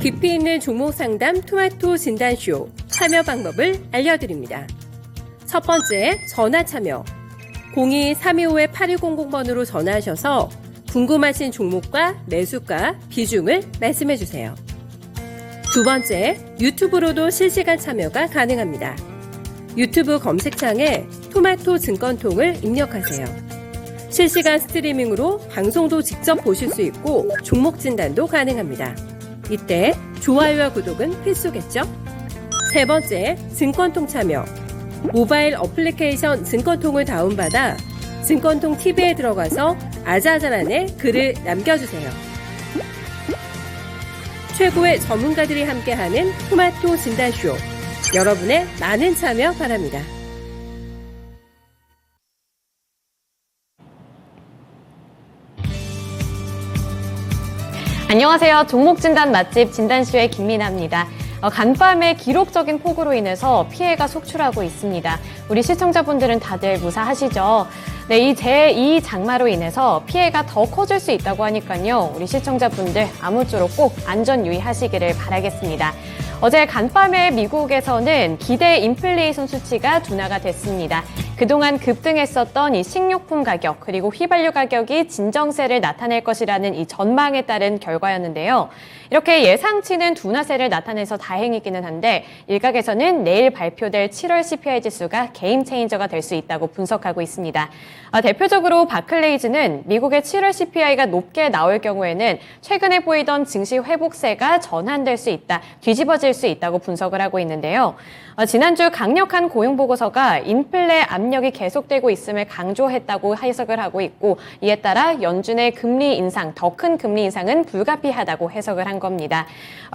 깊이 있는 종목 상담 토마토 진단쇼 참여 방법을 알려드립니다. 첫 번째, 전화 참여. 02-325-8100번으로 전화하셔서 궁금하신 종목과 매수가, 비중을 말씀해주세요. 두 번째, 유튜브로도 실시간 참여가 가능합니다. 유튜브 검색창에 토마토 증권통을 입력하세요. 실시간 스트리밍으로 방송도 직접 보실 수 있고 종목 진단도 가능합니다. 이때 좋아요와 구독은 필수겠죠? 세 번째, 증권통 참여. 모바일 어플리케이션 증권통을 다운받아 증권통 TV에 들어가서 아자아자란에 글을 남겨주세요. 최고의 전문가들이 함께하는 토마토 진단쇼. 여러분의 많은 참여 바랍니다. 안녕하세요. 종목 진단 맛집 진단쇼의 김민아입니다. 간밤의 기록적인 폭우로 인해서 피해가 속출하고 있습니다. 우리 시청자분들은 다들 무사하시죠? 네, 이 제2 장마로 인해서 피해가 더 커질 수 있다고 하니까요. 우리 시청자분들 아무쪼록 꼭 안전 유의하시기를 바라겠습니다. 어제 간밤에 미국에서는 기대 인플레이션 수치가 둔화가 됐습니다. 그동안 급등했었던 이 식료품 가격 그리고 휘발유 가격이 진정세를 나타낼 것이라는 이 전망에 따른 결과였는데요. 이렇게 예상치는 둔화세를 나타내서 다행이기는 한데 일각에서는 내일 발표될 7월 CPI 지수가 게임 체인저가 될 수 있다고 분석하고 있습니다. 대표적으로 바클레이즈는 미국의 7월 CPI가 높게 나올 경우에는 최근에 보이던 증시 회복세가 전환될 수 있다, 뒤집어질 수 있다고 분석을 하고 있는데요. 지난주 강력한 고용보고서가 인플레 압력이 계속되고 있음을 강조했다고 해석을 하고 있고 이에 따라 연준의 금리 인상, 더 큰 금리 인상은 불가피하다고 해석을 한 겁니다.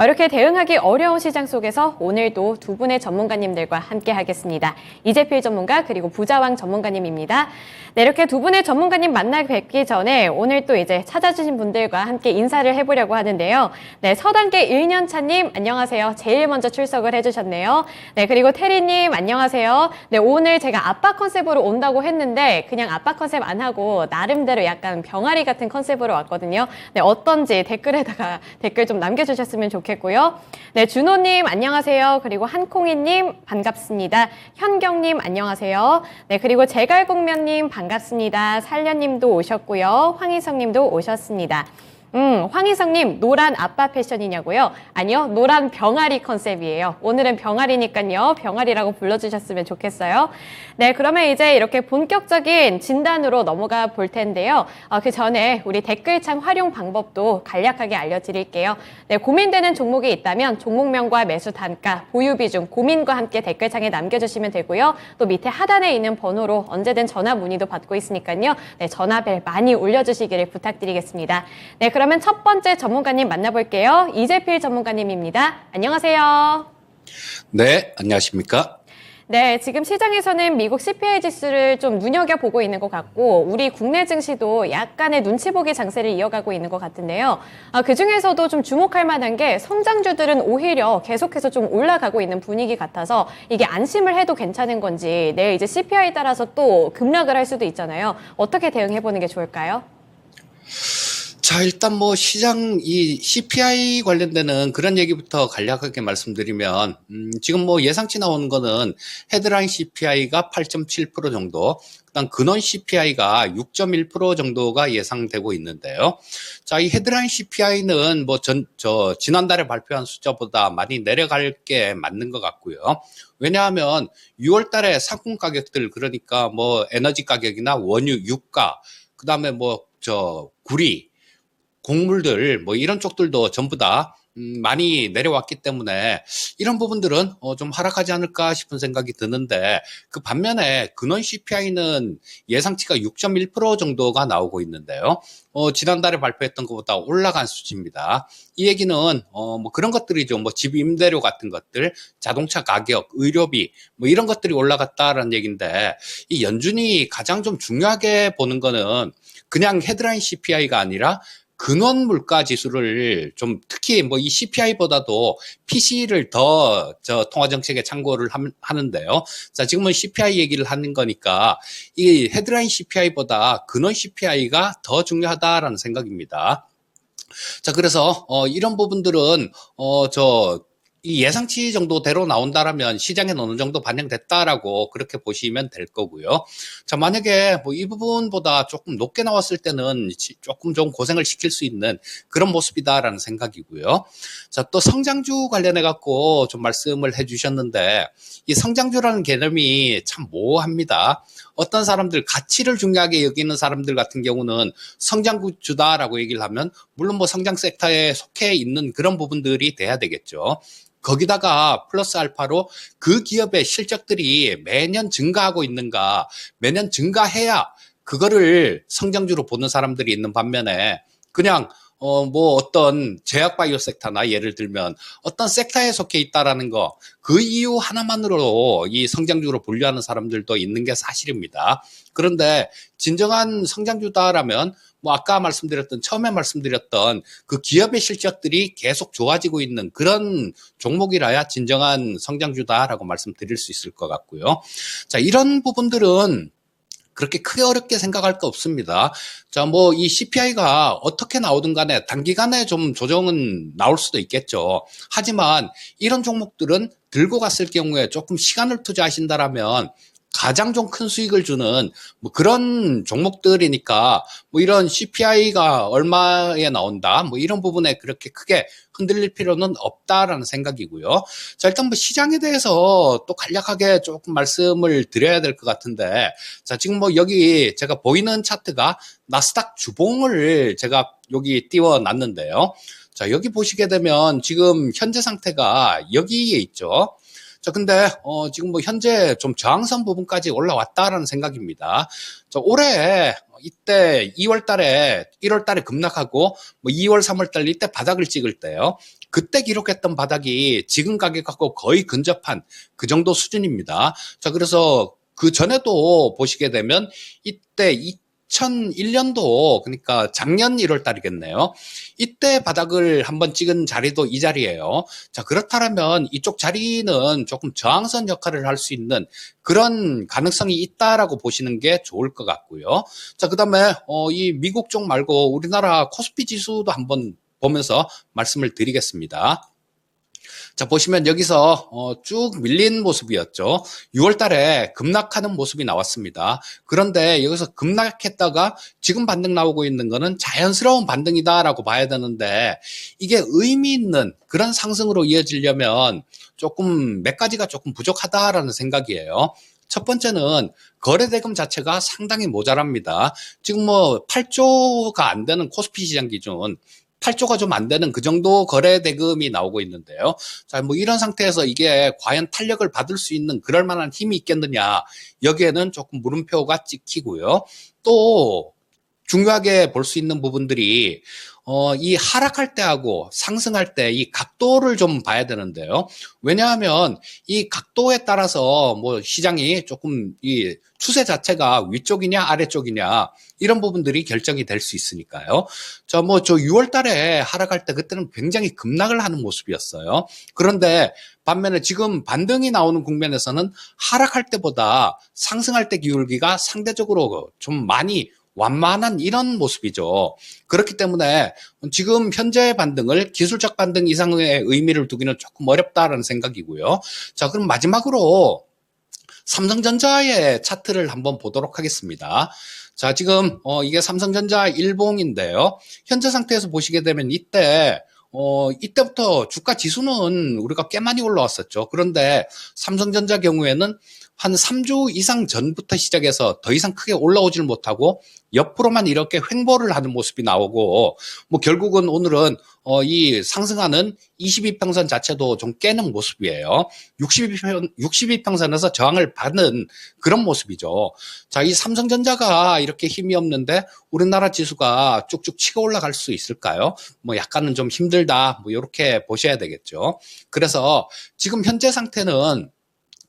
이렇게 대응하기 어려운 시장 속에서 오늘도 두 분의 전문가님들과 함께 하겠습니다. 이재필 전문가 그리고 부자왕 전문가님입니다. 네, 이렇게 두 분의 전문가님 만나 뵙기 전에 오늘 또 이제 찾아주신 분들과 함께 인사를 해보려고 하는데요. 네, 서단계 1년차님 안녕하세요. 제일 먼저 출석을 해주셨네요. 네, 그리고 태리님 안녕하세요. 네, 오늘 제가 아빠 컨셉으로 온다고 했는데 그냥 아빠 컨셉 안 하고 나름대로 약간 병아리 같은 컨셉으로 왔거든요. 네, 어떤지 댓글에다가 댓글 좀 남겨주셨으면 좋겠고요. 네, 준호님 안녕하세요. 그리고 한콩이님 반갑습니다. 현경님 안녕하세요. 네, 그리고 제갈공면님 반갑습니다. 살련님도 오셨고요. 황희성님도 오셨습니다. 황희성님 노란 아빠 패션이냐고요? 아니요, 노란 병아리 컨셉이에요. 오늘은 병아리니까요. 병아리라고 불러주셨으면 좋겠어요. 네, 그러면 이제 이렇게 본격적인 진단으로 넘어가 볼 텐데요. 그 전에 우리 댓글창 활용 방법도 간략하게 알려드릴게요. 네, 고민되는 종목이 있다면 종목명과 매수 단가, 보유 비중, 고민과 함께 댓글창에 남겨주시면 되고요. 또 밑에 하단에 있는 번호로 언제든 전화 문의도 받고 있으니까요. 네, 전화벨 많이 올려주시기를 부탁드리겠습니다. 네, 그러면 첫 번째 전문가님 만나볼게요. 이재필 전문가님입니다. 안녕하세요. 네, 안녕하십니까? 네, 지금 시장에서는 미국 CPI 지수를 좀 눈여겨보고 있는 것 같고 우리 국내 증시도 약간의 눈치 보기 장세를 이어가고 있는 것 같은데요. 그중에서도 좀 주목할 만한 게 성장주들은 오히려 계속해서 좀 올라가고 있는 분위기 같아서 이게 안심을 해도 괜찮은 건지 내일 이제 CPI에 따라서 또 급락을 할 수도 있잖아요. 어떻게 대응해보는 게 좋을까요? 자, 일단 뭐 시장 이 CPI 관련되는 그런 얘기부터 간략하게 말씀드리면 지금 뭐 예상치 나오는 거는 헤드라인 CPI가 8.7% 정도, 그다음 근원 CPI가 6.1% 정도가 예상되고 있는데요. 자, 이 헤드라인 CPI는 뭐 지난달에 발표한 숫자보다 많이 내려갈 게 맞는 것 같고요. 왜냐하면 6월 달에 상품 가격들, 그러니까 뭐 에너지 가격이나 원유, 유가, 그다음에 뭐 구리, 곡물들 뭐 이런 쪽들도 전부 다 많이 내려왔기 때문에 이런 부분들은 좀 하락하지 않을까 싶은 생각이 드는데, 그 반면에 근원 CPI는 예상치가 6.1% 정도가 나오고 있는데요. 지난달에 발표했던 것보다 올라간 수치입니다. 이 얘기는 뭐 그런 것들이죠. 뭐 집 임대료 같은 것들, 자동차 가격, 의료비 뭐 이런 것들이 올라갔다라는 얘기인데, 이 연준이 가장 좀 중요하게 보는 거는 그냥 헤드라인 CPI가 아니라 근원 물가 지수를 좀, 특히 뭐 이 CPI보다도 PC를 더 통화정책에 참고를 하는데요. 자, 지금은 CPI 얘기를 하는 거니까 이 헤드라인 CPI보다 근원 CPI가 더 중요하다라는 생각입니다. 자, 그래서 이런 부분들은 이 예상치 정도대로 나온다라면 시장에 어느 정도 반영됐다라고 그렇게 보시면 될 거고요. 자, 만약에 뭐 이 부분보다 조금 높게 나왔을 때는 조금 좀 고생을 시킬 수 있는 그런 모습이다라는 생각이고요. 자, 또 성장주 관련해 갖고 좀 말씀을 해주셨는데 이 성장주라는 개념이 참 모호합니다. 어떤 사람들 가치를 중요하게 여기는 사람들 같은 경우는 성장주다라고 얘기를 하면 물론 뭐 성장 섹터에 속해 있는 그런 부분들이 돼야 되겠죠. 거기다가 플러스 알파로 그 기업의 실적들이 매년 증가하고 있는가, 매년 증가해야 그거를 성장주로 보는 사람들이 있는 반면에 그냥 뭐 어떤 제약 바이오 섹터나 예를 들면 어떤 섹터에 속해 있다라는 거, 그 이유 하나만으로 이 성장주로 분류하는 사람들도 있는 게 사실입니다. 그런데 진정한 성장주다라면 뭐 아까 처음에 말씀드렸던 그 기업의 실적들이 계속 좋아지고 있는 그런 종목이라야 진정한 성장주다라고 말씀드릴 수 있을 것 같고요. 자, 이런 부분들은 그렇게 크게 어렵게 생각할 거 없습니다. 자, 뭐 이 CPI가 어떻게 나오든 간에 단기간에 좀 조정은 나올 수도 있겠죠. 하지만 이런 종목들은 들고 갔을 경우에 조금 시간을 투자하신다라면 가장 좀 큰 수익을 주는 뭐 그런 종목들이니까 뭐 이런 CPI가 얼마에 나온다 뭐 이런 부분에 그렇게 크게 흔들릴 필요는 없다라는 생각이고요. 자, 일단 뭐 시장에 대해서 또 간략하게 조금 말씀을 드려야 될 것 같은데, 자, 지금 뭐 여기 제가 보이는 차트가 나스닥 주봉을 제가 여기 띄워 놨는데요. 자, 여기 보시게 되면 지금 현재 상태가 여기에 있죠. 자, 근데 지금 뭐 현재 좀 저항선 부분까지 올라왔다라는 생각입니다. 자, 올해 이때 2월 달에 1월 달에 급락하고 뭐 2월 3월 달 이때 바닥을 찍을 때요. 그때 기록했던 바닥이 지금 가격하고 거의 근접한 그 정도 수준입니다. 자, 그래서 그 전에도 보시게 되면 이때 2001년도 그러니까 작년 1월 달이겠네요. 이때 바닥을 한번 찍은 자리도 이 자리예요. 자, 그렇다면 이쪽 자리는 조금 저항선 역할을 할 수 있는 그런 가능성이 있다라고 보시는 게 좋을 것 같고요. 자, 그다음에 이 미국 쪽 말고 우리나라 코스피 지수도 한번 보면서 말씀을 드리겠습니다. 자, 보시면 여기서 쭉 밀린 모습이었죠. 6월 달에 급락하는 모습이 나왔습니다. 그런데 여기서 급락했다가 지금 반등 나오고 있는 거는 자연스러운 반등이다라고 봐야 되는데 이게 의미 있는 그런 상승으로 이어지려면 조금 몇 가지가 조금 부족하다라는 생각이에요. 첫 번째는 거래대금 자체가 상당히 모자랍니다. 지금 뭐 8조가 안 되는 코스피 시장 기준 8조가 좀 안 되는 그 정도 거래 대금이 나오고 있는데요. 자, 뭐 이런 상태에서 이게 과연 탄력을 받을 수 있는 그럴 만한 힘이 있겠느냐. 여기에는 조금 물음표가 찍히고요. 또 중요하게 볼 수 있는 부분들이 이 하락할 때하고 상승할 때 이 각도를 좀 봐야 되는데요. 왜냐하면 이 각도에 따라서 뭐 시장이 조금 이 추세 자체가 위쪽이냐 아래쪽이냐 이런 부분들이 결정이 될 수 있으니까요. 저 6월 달에 하락할 때 그때는 굉장히 급락을 하는 모습이었어요. 그런데 반면에 지금 반등이 나오는 국면에서는 하락할 때보다 상승할 때 기울기가 상대적으로 좀 많이 완만한 이런 모습이죠. 그렇기 때문에 지금 현재의 반등을 기술적 반등 이상의 의미를 두기는 조금 어렵다라는 생각이고요. 자, 그럼 마지막으로 삼성전자의 차트를 한번 보도록 하겠습니다. 자, 지금 이게 삼성전자 일봉인데요. 현재 상태에서 보시게 되면 이때부터 주가 지수는 우리가 꽤 많이 올라왔었죠. 그런데 삼성전자 경우에는 한 3주 이상 전부터 시작해서 더 이상 크게 올라오질 못하고 옆으로만 이렇게 횡보를 하는 모습이 나오고 뭐 결국은 오늘은 이 상승하는 22평선 자체도 좀 깨는 모습이에요. 62평선에서 저항을 받는 그런 모습이죠. 자, 이 삼성전자가 이렇게 힘이 없는데 우리나라 지수가 쭉쭉 치고 올라갈 수 있을까요? 뭐 약간은 좀 힘들다. 뭐 이렇게 보셔야 되겠죠. 그래서 지금 현재 상태는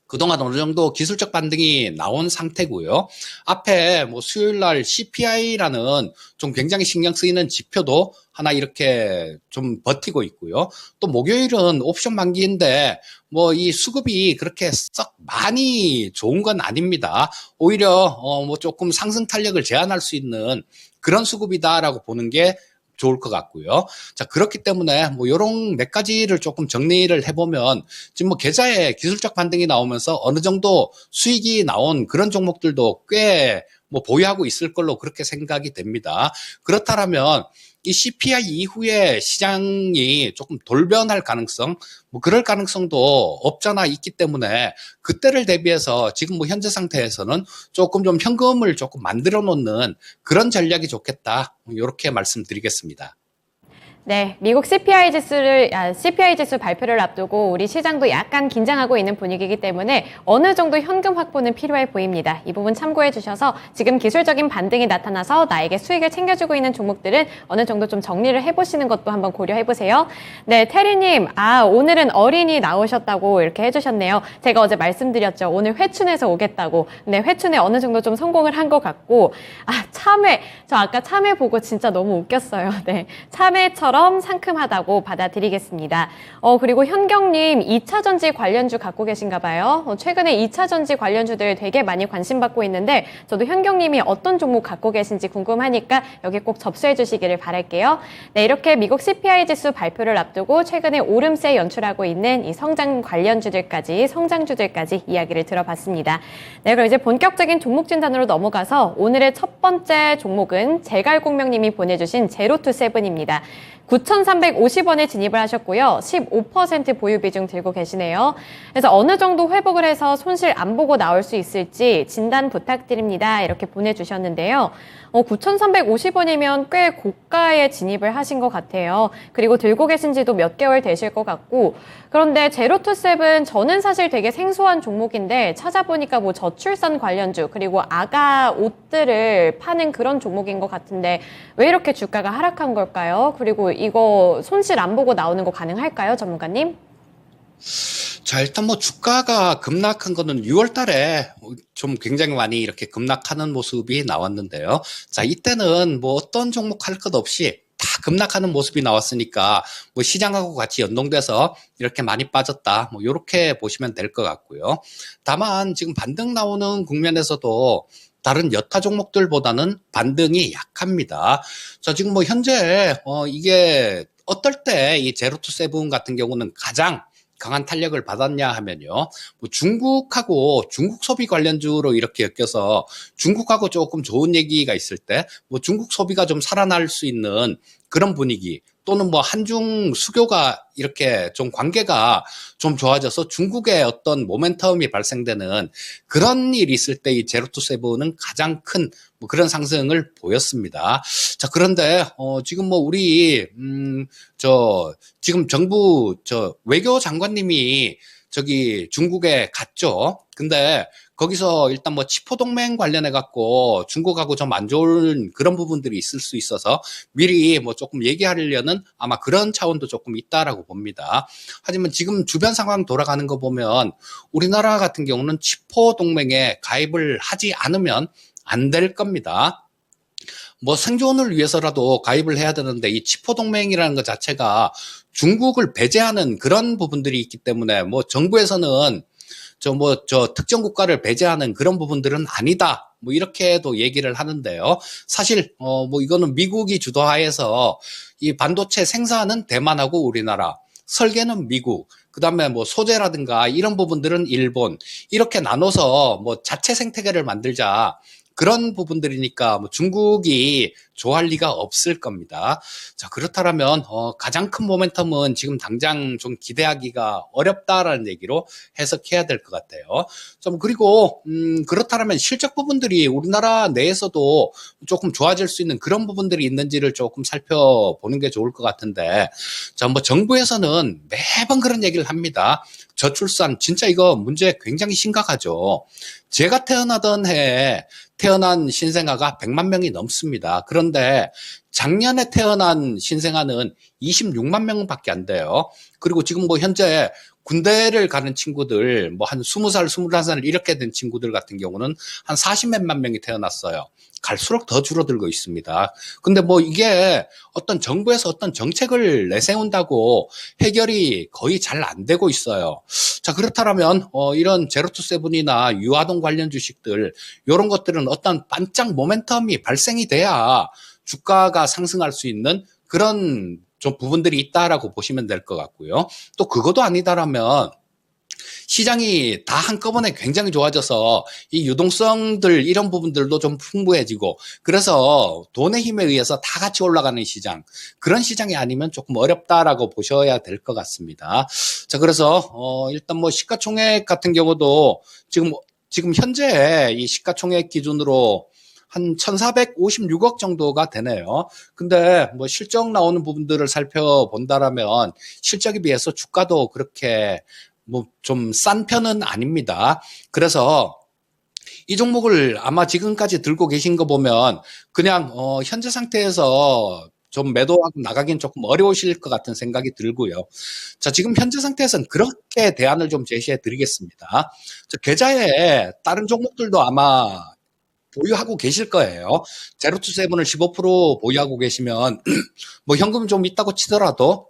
그동안 어느 정도 기술적 반등이 나온 상태고요. 앞에 뭐 수요일 날 CPI라는 좀 굉장히 신경 쓰이는 지표도 하나 이렇게 좀 버티고 있고요. 또 목요일은 옵션 만기인데 뭐 이 수급이 그렇게 썩 많이 좋은 건 아닙니다. 오히려 뭐 조금 상승 탄력을 제한할 수 있는 그런 수급이다라고 보는 게 좋을 것 같고요. 자, 그렇기 때문에 뭐 요런 몇 가지를 조금 정리를 해보면 지금 뭐 계좌에 기술적 반등이 나오면서 어느 정도 수익이 나온 그런 종목들도 꽤 뭐 보유하고 있을 걸로 그렇게 생각이 됩니다. 그렇다면 이 CPI 이후에 시장이 조금 돌변할 가능성, 뭐 그럴 가능성도 없잖아 있기 때문에 그때를 대비해서 지금 뭐 현재 상태에서는 조금 좀 현금을 조금 만들어 놓는 그런 전략이 좋겠다. 이렇게 말씀드리겠습니다. 네, 미국 CPI 지수 발표를 앞두고 우리 시장도 약간 긴장하고 있는 분위기이기 때문에 어느 정도 현금 확보는 필요해 보입니다. 이 부분 참고해 주셔서 지금 기술적인 반등이 나타나서 나에게 수익을 챙겨주고 있는 종목들은 어느 정도 좀 정리를 해보시는 것도 한번 고려해 보세요. 네, 테리님, 오늘은 어린이 나오셨다고 이렇게 해주셨네요. 제가 어제 말씀드렸죠. 오늘 회춘해서 오겠다고. 근데 회춘에 어느 정도 좀 성공을 한 것 같고, 참외. 저 아까 참외 보고 진짜 너무 웃겼어요. 네, 참외처럼 상큼하다고 받아들이겠습니다. 그리고 현경님 2차전지 관련주 갖고 계신가 봐요. 최근에 2차전지 관련주들 되게 많이 관심 받고 있는데 저도 현경님이 어떤 종목 갖고 계신지 궁금하니까 여기 꼭 접수해 주시기를 바랄게요. 네, 이렇게 미국 CPI 지수 발표를 앞두고 최근에 오름세 연출하고 있는 이 성장주들까지 이야기를 들어봤습니다. 네, 그럼 이제 본격적인 종목 진단으로 넘어가서 오늘의 첫 번째 종목은 제갈공명님이 보내주신 제로투세븐입니다. 9,350원에 진입을 하셨고요. 15% 보유 비중 들고 계시네요. 그래서 어느 정도 회복을 해서 손실 안 보고 나올 수 있을지 진단 부탁드립니다. 이렇게 보내주셨는데요. 9,350원이면 꽤 고가에 진입을 하신 것 같아요. 그리고 들고 계신 지도 몇 개월 되실 것 같고, 그런데 제로투세븐 저는 사실 되게 생소한 종목인데 찾아보니까 뭐 저출산 관련주 그리고 아가 옷들을 파는 그런 종목인 것 같은데 왜 이렇게 주가가 하락한 걸까요? 그리고 이거 손실 안 보고 나오는 거 가능할까요, 전문가님? 자, 일단 뭐 주가가 급락한 거는 6월 달에 좀 굉장히 많이 이렇게 급락하는 모습이 나왔는데요. 자, 이때는 뭐 어떤 종목 할 것 없이 다 급락하는 모습이 나왔으니까 뭐 시장하고 같이 연동돼서 이렇게 많이 빠졌다. 뭐 이렇게 보시면 될 것 같고요. 다만 지금 반등 나오는 국면에서도 다른 여타 종목들보다는 반등이 약합니다. 자, 지금 뭐 현재 이게 어떨 때 이 제로투세븐 같은 경우는 가장 강한 탄력을 받았냐 하면요. 뭐 중국하고 중국 소비 관련주로 이렇게 엮여서 중국하고 조금 좋은 얘기가 있을 때 뭐 중국 소비가 좀 살아날 수 있는 그런 분위기 또는 뭐 한중 수교가 이렇게 좀 관계가 좀 좋아져서 중국의 어떤 모멘텀이 발생되는 그런 일이 있을 때 이 제로투세븐은 가장 큰 뭐 그런 상승을 보였습니다. 자, 그런데 지금 뭐 우리 지금 정부 외교 장관님이 저기 중국에 갔죠. 근데 거기서 일단 뭐 치포 동맹 관련해 갖고 중국하고 좀 안 좋은 그런 부분들이 있을 수 있어서 미리 뭐 조금 얘기하려는 아마 그런 차원도 조금 있다라고 봅니다. 하지만 지금 주변 상황 돌아가는 거 보면 우리나라 같은 경우는 치포 동맹에 가입을 하지 않으면 안 될 겁니다. 뭐 생존을 위해서라도 가입을 해야 되는데 이 치포 동맹이라는 것 자체가 중국을 배제하는 그런 부분들이 있기 때문에 뭐 정부에서는 저 특정 국가를 배제하는 그런 부분들은 아니다. 뭐 이렇게도 얘기를 하는데요. 사실 뭐 이거는 미국이 주도하에서 이 반도체 생산은 대만하고 우리나라, 설계는 미국, 그다음에 뭐 소재라든가 이런 부분들은 일본 이렇게 나눠서 뭐 자체 생태계를 만들자. 그런 부분들이니까 뭐 중국이 좋아할 리가 없을 겁니다. 자, 그렇다면 가장 큰 모멘텀은 지금 당장 좀 기대하기가 어렵다라는 얘기로 해석해야 될 것 같아요. 좀 그리고 그렇다면 실적 부분들이 우리나라 내에서도 조금 좋아질 수 있는 그런 부분들이 있는지를 조금 살펴보는 게 좋을 것 같은데, 자, 뭐 정부에서는 매번 그런 얘기를 합니다. 저출산 진짜 이거 문제 굉장히 심각하죠. 제가 태어나던 해에 태어난 신생아가 100만 명이 넘습니다. 그런데 작년에 태어난 신생아는 26만 명밖에 안 돼요. 그리고 지금 뭐 현재 군대를 가는 친구들, 뭐 한 20살, 21살 이렇게 된 친구들 같은 경우는 한 40몇만 명이 태어났어요. 갈수록 더 줄어들고 있습니다. 근데 뭐 이게 어떤 정부에서 어떤 정책을 내세운다고 해결이 거의 잘 안 되고 있어요. 자, 그렇다면 이런 제로투세븐이나 유아동 관련 주식들 이런 것들은 어떤 반짝 모멘텀이 발생이 돼야 주가가 상승할 수 있는 그런 좀 부분들이 있다라고 보시면 될 것 같고요. 또 그것도 아니다라면 시장이 다 한꺼번에 굉장히 좋아져서 이 유동성들 이런 부분들도 좀 풍부해지고 그래서 돈의 힘에 의해서 다 같이 올라가는 시장 그런 시장이 아니면 조금 어렵다라고 보셔야 될 것 같습니다. 자 그래서 일단 뭐 시가총액 같은 경우도 지금 현재 이 시가총액 기준으로 한 1,456억 정도가 되네요. 근데 뭐 실적 나오는 부분들을 살펴본다라면 실적에 비해서 주가도 그렇게 뭐 좀 싼 편은 아닙니다. 그래서 이 종목을 아마 지금까지 들고 계신 거 보면 그냥 현재 상태에서 좀 매도하고 나가긴 조금 어려우실 것 같은 생각이 들고요. 자, 지금 현재 상태에서는 그렇게 대안을 좀 제시해 드리겠습니다. 자, 계좌에 다른 종목들도 아마 보유하고 계실 거예요. 제로투세븐을 15% 보유하고 계시면 뭐 현금 좀 있다고 치더라도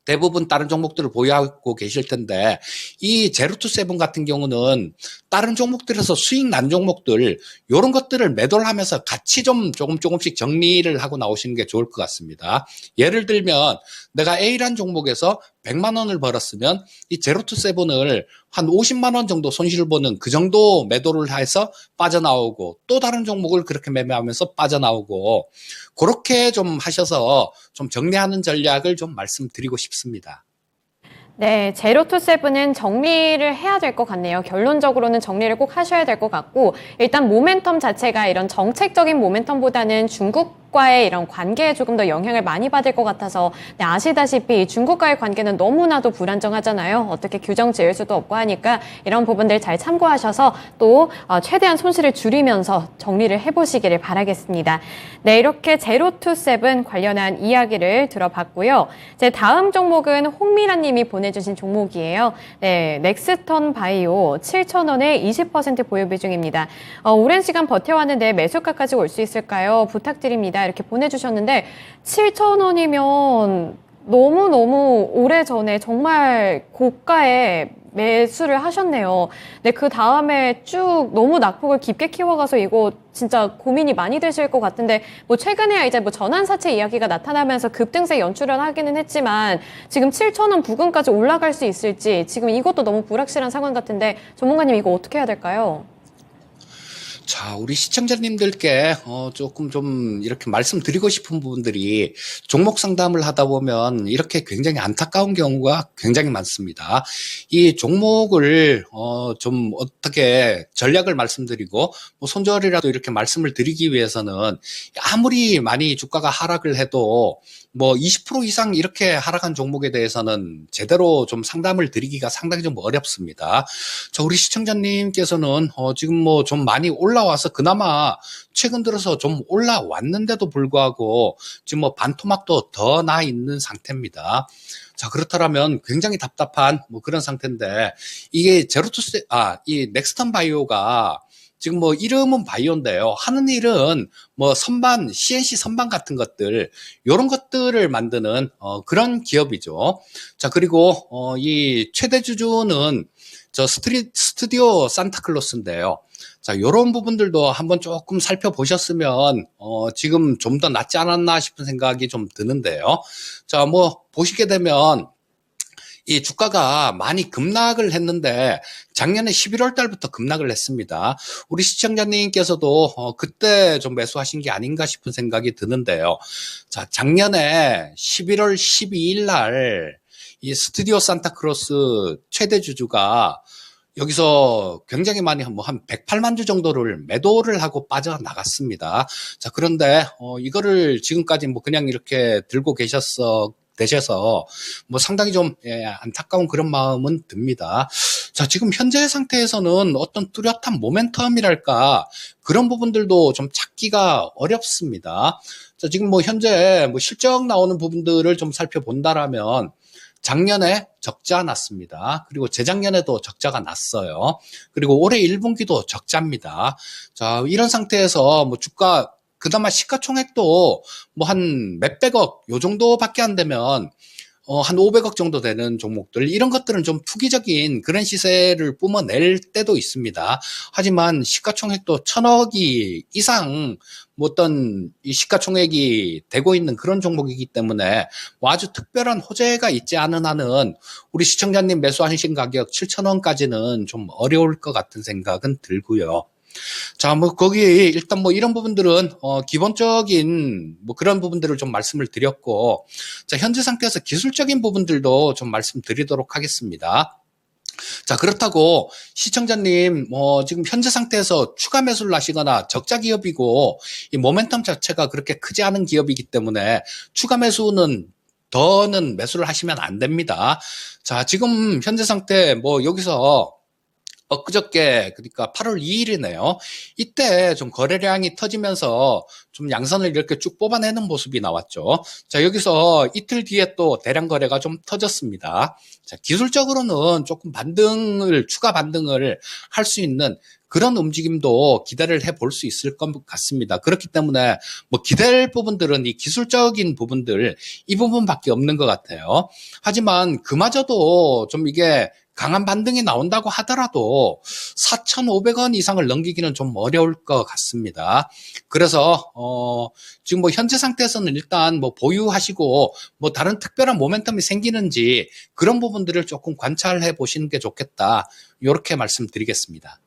대부분 다른 종목들을 보유하고 계실 텐데 이 제로투세븐 같은 경우는 다른 종목들에서 수익 난 종목들 이런 것들을 매도를 하면서 같이 좀 조금씩 정리를 하고 나오시는 게 좋을 것 같습니다. 예를 들면 내가 A란 종목에서 100만 원을 벌었으면 이 제로투세븐을 한 50만 원 정도 손실을 보는 그 정도 매도를 해서 빠져나오고 또 다른 종목을 그렇게 매매하면서 빠져나오고 그렇게 좀 하셔서 좀 정리하는 전략을 좀 말씀드리고 싶습니다. 네, 제로투세븐은 정리를 해야 될 것 같네요. 결론적으로는 정리를 꼭 하셔야 될 것 같고 일단 모멘텀 자체가 이런 정책적인 모멘텀보다는 중국과의 이런 관계에 조금 더 영향을 많이 받을 것 같아서 네, 아시다시피 중국과의 관계는 너무나도 불안정하잖아요. 어떻게 규정 지을 수도 없고 하니까 이런 부분들 잘 참고하셔서 또 최대한 손실을 줄이면서 정리를 해보시기를 바라겠습니다. 네, 이렇게 제로투세븐 관련한 이야기를 들어봤고요. 제 다음 종목은 홍미란 님이 보내주신 종목이에요. 네, 넥스턴 바이오 7,000원에 20% 보유 비중입니다. 오랜 시간 버텨왔는데 매수가까지 올 수 있을까요? 부탁드립니다. 이렇게 보내주셨는데 7,000원이면 너무너무 오래전에 정말 고가에 매수를 하셨네요. 네, 그 다음에 쭉 너무 낙폭을 깊게 키워가서 이거 진짜 고민이 많이 되실 것 같은데, 뭐 최근에야 이제 뭐 전환사채 이야기가 나타나면서 급등세 연출을 하기는 했지만, 지금 7,000원 부근까지 올라갈 수 있을지, 지금 이것도 너무 불확실한 상황 같은데, 전문가님 이거 어떻게 해야 될까요? 자, 우리 시청자님들께 조금 좀 이렇게 말씀드리고 싶은 부분들이 종목 상담을 하다 보면 이렇게 굉장히 안타까운 경우가 굉장히 많습니다. 이 종목을 좀 어떻게 전략을 말씀드리고 뭐 손절이라도 이렇게 말씀을 드리기 위해서는 아무리 많이 주가가 하락을 해도 뭐 20% 이상 이렇게 하락한 종목에 대해서는 제대로 좀 상담을 드리기가 상당히 좀 어렵습니다. 자, 우리 시청자님께서는 지금 뭐 좀 많이 올라와서 그나마 최근 들어서 좀 올라왔는데도 불구하고 지금 뭐 반토막도 더 나 있는 상태입니다. 자, 그렇다면 굉장히 답답한 뭐 그런 상태인데 이게 이 넥스턴 바이오가 지금 뭐 이름은 바이오인데요. 하는 일은 뭐 선반, CNC 선반 같은 것들, 요런 것들을 만드는 그런 기업이죠. 자, 그리고 이 최대 주주는 저 스튜디오 산타클로스인데요. 자, 요런 부분들도 한번 조금 살펴보셨으면 지금 좀 더 낫지 않았나 싶은 생각이 좀 드는데요. 자, 뭐 보시게 되면 이 주가가 많이 급락을 했는데 작년에 11월 달부터 급락을 했습니다. 우리 시청자님께서도 그때 좀 매수하신 게 아닌가 싶은 생각이 드는데요. 자, 작년에 11월 12일 날 이 스튜디오 산타크로스 최대 주주가 여기서 굉장히 많이 뭐 한 108만 주 정도를 매도를 하고 빠져나갔습니다. 자, 그런데 이거를 지금까지 뭐 그냥 이렇게 들고 되셔서 뭐 상당히 좀 안타까운 그런 마음은 듭니다. 자, 지금 현재 상태에서는 어떤 뚜렷한 모멘텀이랄까 그런 부분들도 좀 찾기가 어렵습니다. 자, 지금 뭐 현재 뭐 실적 나오는 부분들을 좀 살펴본다라면 작년에 적자 났습니다. 그리고 재작년에도 적자가 났어요. 그리고 올해 1분기도 적자입니다. 자, 이런 상태에서 뭐 주가 그나마 시가총액도 뭐 한 몇백억 요 정도밖에 안 되면 한 500억 정도 되는 종목들, 이런 것들은 좀 투기적인 그런 시세를 뿜어낼 때도 있습니다. 하지만 시가총액도 1000억이 이상 뭐 어떤 이 시가총액이 되고 있는 그런 종목이기 때문에 뭐 아주 특별한 호재가 있지 않은 한은 우리 시청자님 매수하신 가격 7,000원까지는 좀 어려울 것 같은 생각은 들고요. 자, 뭐, 거기, 일단 뭐, 이런 부분들은, 기본적인, 뭐, 그런 부분들을 좀 말씀을 드렸고, 자, 현재 상태에서 기술적인 부분들도 좀 말씀드리도록 하겠습니다. 자, 그렇다고 시청자님, 지금 현재 상태에서 추가 매수를 하시거나 적자 기업이고, 이 모멘텀 자체가 그렇게 크지 않은 기업이기 때문에 추가 매수는 더는 매수를 하시면 안 됩니다. 자, 지금 현재 상태, 뭐, 여기서 엊그저께, 그러니까 8월 2일이네요. 이때 좀 거래량이 터지면서 좀 양선을 이렇게 쭉 뽑아내는 모습이 나왔죠. 자, 여기서 이틀 뒤에 또 대량 거래가 좀 터졌습니다. 자, 기술적으로는 조금 추가 반등을 할 수 있는 그런 움직임도 기대를 해볼 수 있을 것 같습니다. 그렇기 때문에 뭐 기대할 부분들은 이 기술적인 부분들, 이 부분밖에 없는 것 같아요. 하지만 그마저도 좀 이게 강한 반등이 나온다고 하더라도 4,500원 이상을 넘기기는 좀 어려울 것 같습니다. 그래서 지금 뭐 현재 상태에서는 일단 뭐 보유하시고 뭐 다른 특별한 모멘텀이 생기는지 그런 부분들을 조금 관찰해 보시는 게 좋겠다. 이렇게 말씀드리겠습니다.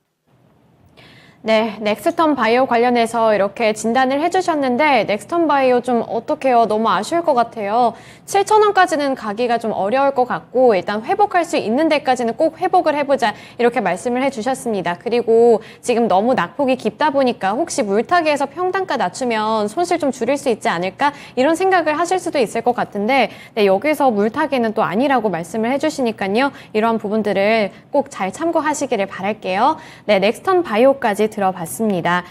네, 넥스턴 바이오 관련해서 이렇게 진단을 해주셨는데 넥스턴 바이오 좀 어떡해요? 너무 아쉬울 것 같아요. 7,000원까지는 가기가 좀 어려울 것 같고 일단 회복할 수 있는 데까지는 꼭 회복을 해보자 이렇게 말씀을 해주셨습니다. 그리고 지금 너무 낙폭이 깊다 보니까 혹시 물타기에서 평단가 낮추면 손실 좀 줄일 수 있지 않을까? 이런 생각을 하실 수도 있을 것 같은데 네, 여기서 물타기는 또 아니라고 말씀을 해주시니까요. 이러한 부분들을 꼭 잘 참고하시기를 바랄게요. 네, 넥스턴 바이오까지 들어봤습니다.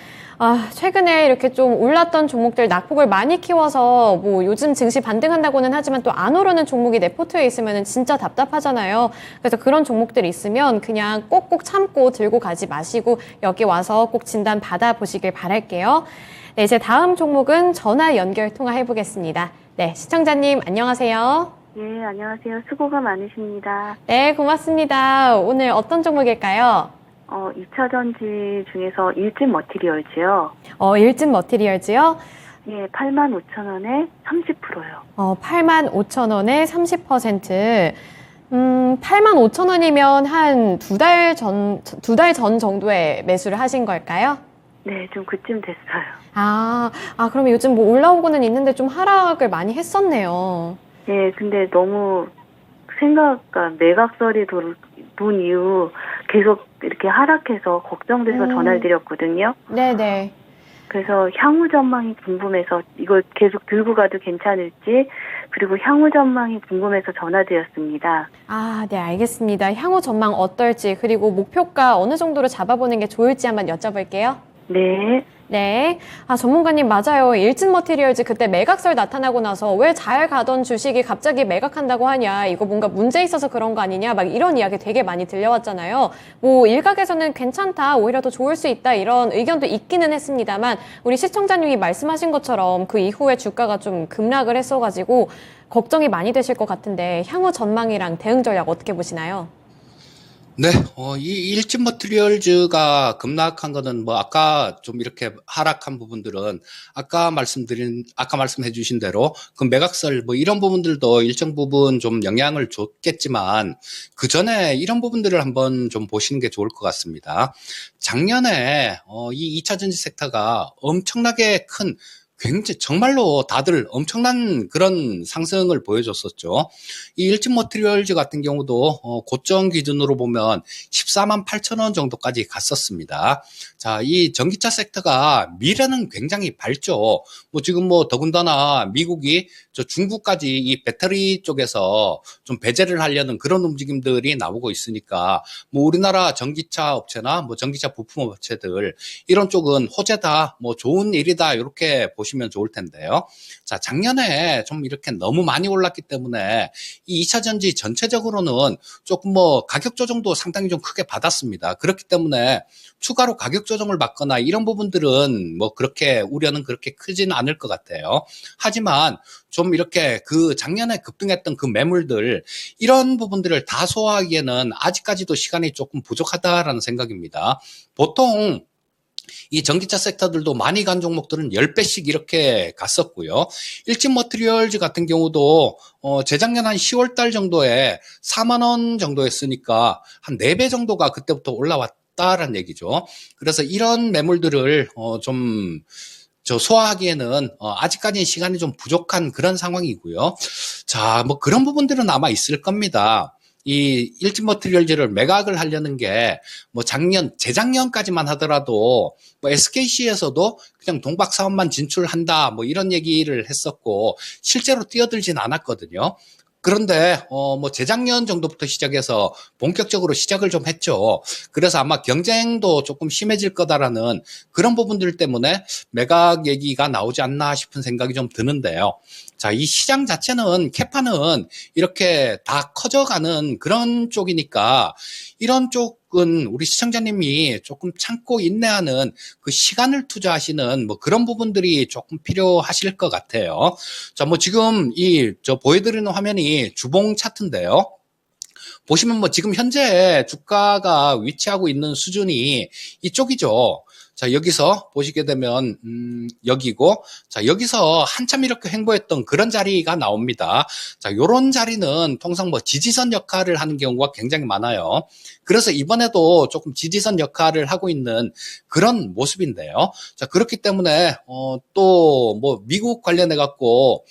최근에 이렇게 좀 올랐던 종목들 낙폭을 많이 키워서 뭐 요즘 증시 반등한다고는 하지만 또 안 오르는 종목이 내 포트에 있으면 진짜 답답하잖아요. 그래서 그런 종목들이 있으면 그냥 꼭꼭 참고 들고 가지 마시고 여기 와서 꼭 진단 받아보시길 바랄게요. 네, 이제 다음 종목은 전화 연결 통화해 보겠습니다. 네, 시청자님 안녕하세요. 네, 안녕하세요. 수고가 많으십니다. 네, 고맙습니다. 오늘 어떤 종목일까요? 2차 전지 중에서 일진 머티리얼즈요. 일진 머티리얼즈요? 예, 85,000원에 30%요. 85,000원에 30%. 85,000원이면 한 두 달 전 정도에 매수를 하신 걸까요? 네, 좀 그쯤 됐어요. 그러면 요즘 뭐 올라오고는 있는데 좀 하락을 많이 했었네요. 예, 근데 너무 매각설이 돈 이후 계속 이렇게 하락해서 걱정돼서 전화를 드렸거든요. 네네. 그래서 향후 전망이 궁금해서 이걸 계속 들고 가도 괜찮을지, 그리고 향후 전망이 궁금해서 전화드렸습니다. 네, 알겠습니다. 향후 전망 어떨지, 그리고 목표가 어느 정도로 잡아보는 게 좋을지 한번 여쭤볼게요. 네. 네. 전문가님 맞아요. 일진 머티리얼즈 그때 매각설 나타나고 나서 왜 잘 가던 주식이 갑자기 매각한다고 하냐. 이거 뭔가 문제 있어서 그런 거 아니냐. 막 이런 이야기 되게 많이 들려왔잖아요. 뭐 일각에서는 괜찮다. 오히려 더 좋을 수 있다. 이런 의견도 있기는 했습니다만 우리 시청자님이 말씀하신 것처럼 그 이후에 주가가 좀 급락을 했어가지고 걱정이 많이 되실 것 같은데 향후 전망이랑 대응 전략 어떻게 보시나요? 네, 이 일진 머티리얼즈가 급락한 거는 뭐 아까 좀 이렇게 하락한 부분들은 아까 말씀해 주신 대로 그 매각설 뭐 이런 부분들도 일정 부분 좀 영향을 줬겠지만 그 전에 이런 부분들을 한번 좀 보시는 게 좋을 것 같습니다. 작년에 이 2차 전지 섹터가 엄청나게 큰 굉장히 정말로 다들 엄청난 그런 상승을 보여줬었죠. 이 일진 머티리얼즈 같은 경우도 고점 기준으로 보면 14만 8천 원 정도까지 갔었습니다. 자, 이 전기차 섹터가 미래는 굉장히 밝죠. 뭐 지금 뭐 더군다나 미국이 저 중국까지 이 배터리 쪽에서 좀 배제를 하려는 그런 움직임들이 나오고 있으니까 뭐 우리나라 전기차 업체나 뭐 전기차 부품 업체들 이런 쪽은 호재다, 뭐 좋은 일이다 이렇게 보시면 보시면 좋을 텐데요. 자, 작년에 좀 이렇게 너무 많이 올랐기 때문에 이 2차 전지 전체적으로는 조금 뭐 가격 조정도 상당히 좀 크게 받았습니다. 그렇기 때문에 추가로 가격 조정을 받거나 이런 부분들은 뭐 그렇게 우려는 그렇게 크지는 않을 것 같아요. 하지만 좀 이렇게 그 작년에 급등했던 그 매물들 이런 부분들을 다 소화하기에는 아직까지도 시간이 조금 부족하다라는 생각입니다. 보통 이 전기차 섹터들도 많이 간 종목들은 10배씩 이렇게 갔었고요. 일진 머티리얼즈 같은 경우도 재작년 한 10월 달 정도에 4만 원 정도였으니까 한 4배 정도가 그때부터 올라왔다라는 얘기죠. 그래서 이런 매물들을 소화하기에는 아직까지는 시간이 좀 부족한 그런 상황이고요. 자, 뭐 그런 부분들은 아마 있을 겁니다. 이 일진 머티리얼즈를 매각을 하려는 게 뭐 재작년까지만 하더라도 뭐 SKC에서도 그냥 동박 사업만 진출한다 뭐 이런 얘기를 했었고 실제로 뛰어들진 않았거든요. 그런데 뭐 재작년 정도부터 시작해서 본격적으로 시작을 좀 했죠. 그래서 아마 경쟁도 조금 심해질 거다라는 그런 부분들 때문에 매각 얘기가 나오지 않나 싶은 생각이 좀 드는데요. 자, 이 시장 자체는 캐파는 이렇게 다 커져가는 그런 쪽이니까 이런 쪽은 우리 시청자님이 조금 참고 인내하는 그 시간을 투자하시는 뭐 그런 부분들이 조금 필요하실 것 같아요. 자, 뭐 지금 보여드리는 화면이 주봉 차트인데요. 보시면 뭐 지금 현재 주가가 위치하고 있는 수준이 이쪽이죠. 자, 여기서 보시게 되면 여기고, 자, 여기서 한참 이렇게 횡보했던 그런 자리가 나옵니다. 자, 요런 자리는 통상 뭐 지지선 역할을 하는 경우가 굉장히 많아요. 그래서 이번에도 조금 지지선 역할을 하고 있는 그런 모습인데요. 자, 그렇기 때문에 또 뭐 미국 관련해 갖고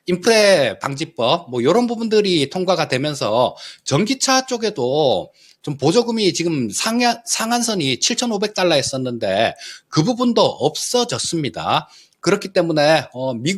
인프레 방지법 뭐 이런 부분들이 통과가 되면서 전기차 쪽에도 좀 보조금이 지금 상한선이 7,500달러였었는데 그 부분도 없어졌습니다. 그렇기 때문에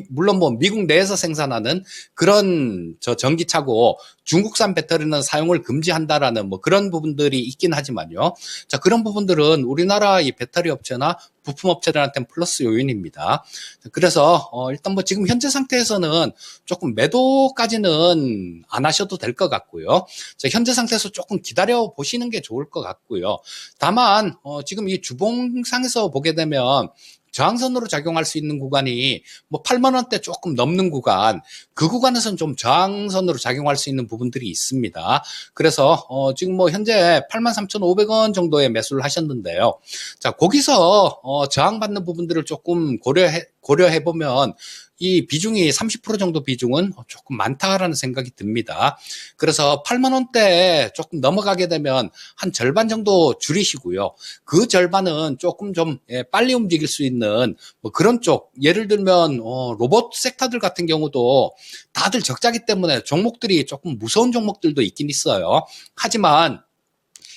물론 뭐 미국 내에서 생산하는 그런 전기차고 중국산 배터리는 사용을 금지한다라는 뭐 그런 부분들이 있긴 하지만요. 자, 그런 부분들은 우리나라 이 배터리 업체나 부품 업체들한테는 플러스 요인입니다. 그래서 일단 뭐 지금 현재 상태에서는 조금 매도까지는 안 하셔도 될 것 같고요. 자, 현재 상태에서 조금 기다려 보시는 게 좋을 것 같고요. 다만 지금 이 주봉상에서 보게 되면 저항선으로 작용할 수 있는 구간이 뭐 8만 원대 조금 넘는 구간, 그 구간에서는 좀 저항선으로 작용할 수 있는 부분들이 있습니다. 그래서 지금 뭐 현재 83,500원 정도의 매수를 하셨는데요. 자, 거기서 저항받는 부분들을 조금 고려해 보면 이 비중이 30% 정도 비중은 조금 많다라는 생각이 듭니다. 그래서 8만 원대에 조금 넘어가게 되면 한 절반 정도 줄이시고요. 그 절반은 조금 좀 빨리 움직일 수 있는 뭐 그런 쪽, 예를 들면 로봇 섹터들 같은 경우도 다들 적자기 때문에 종목들이 조금 무서운 종목들도 있긴 있어요. 하지만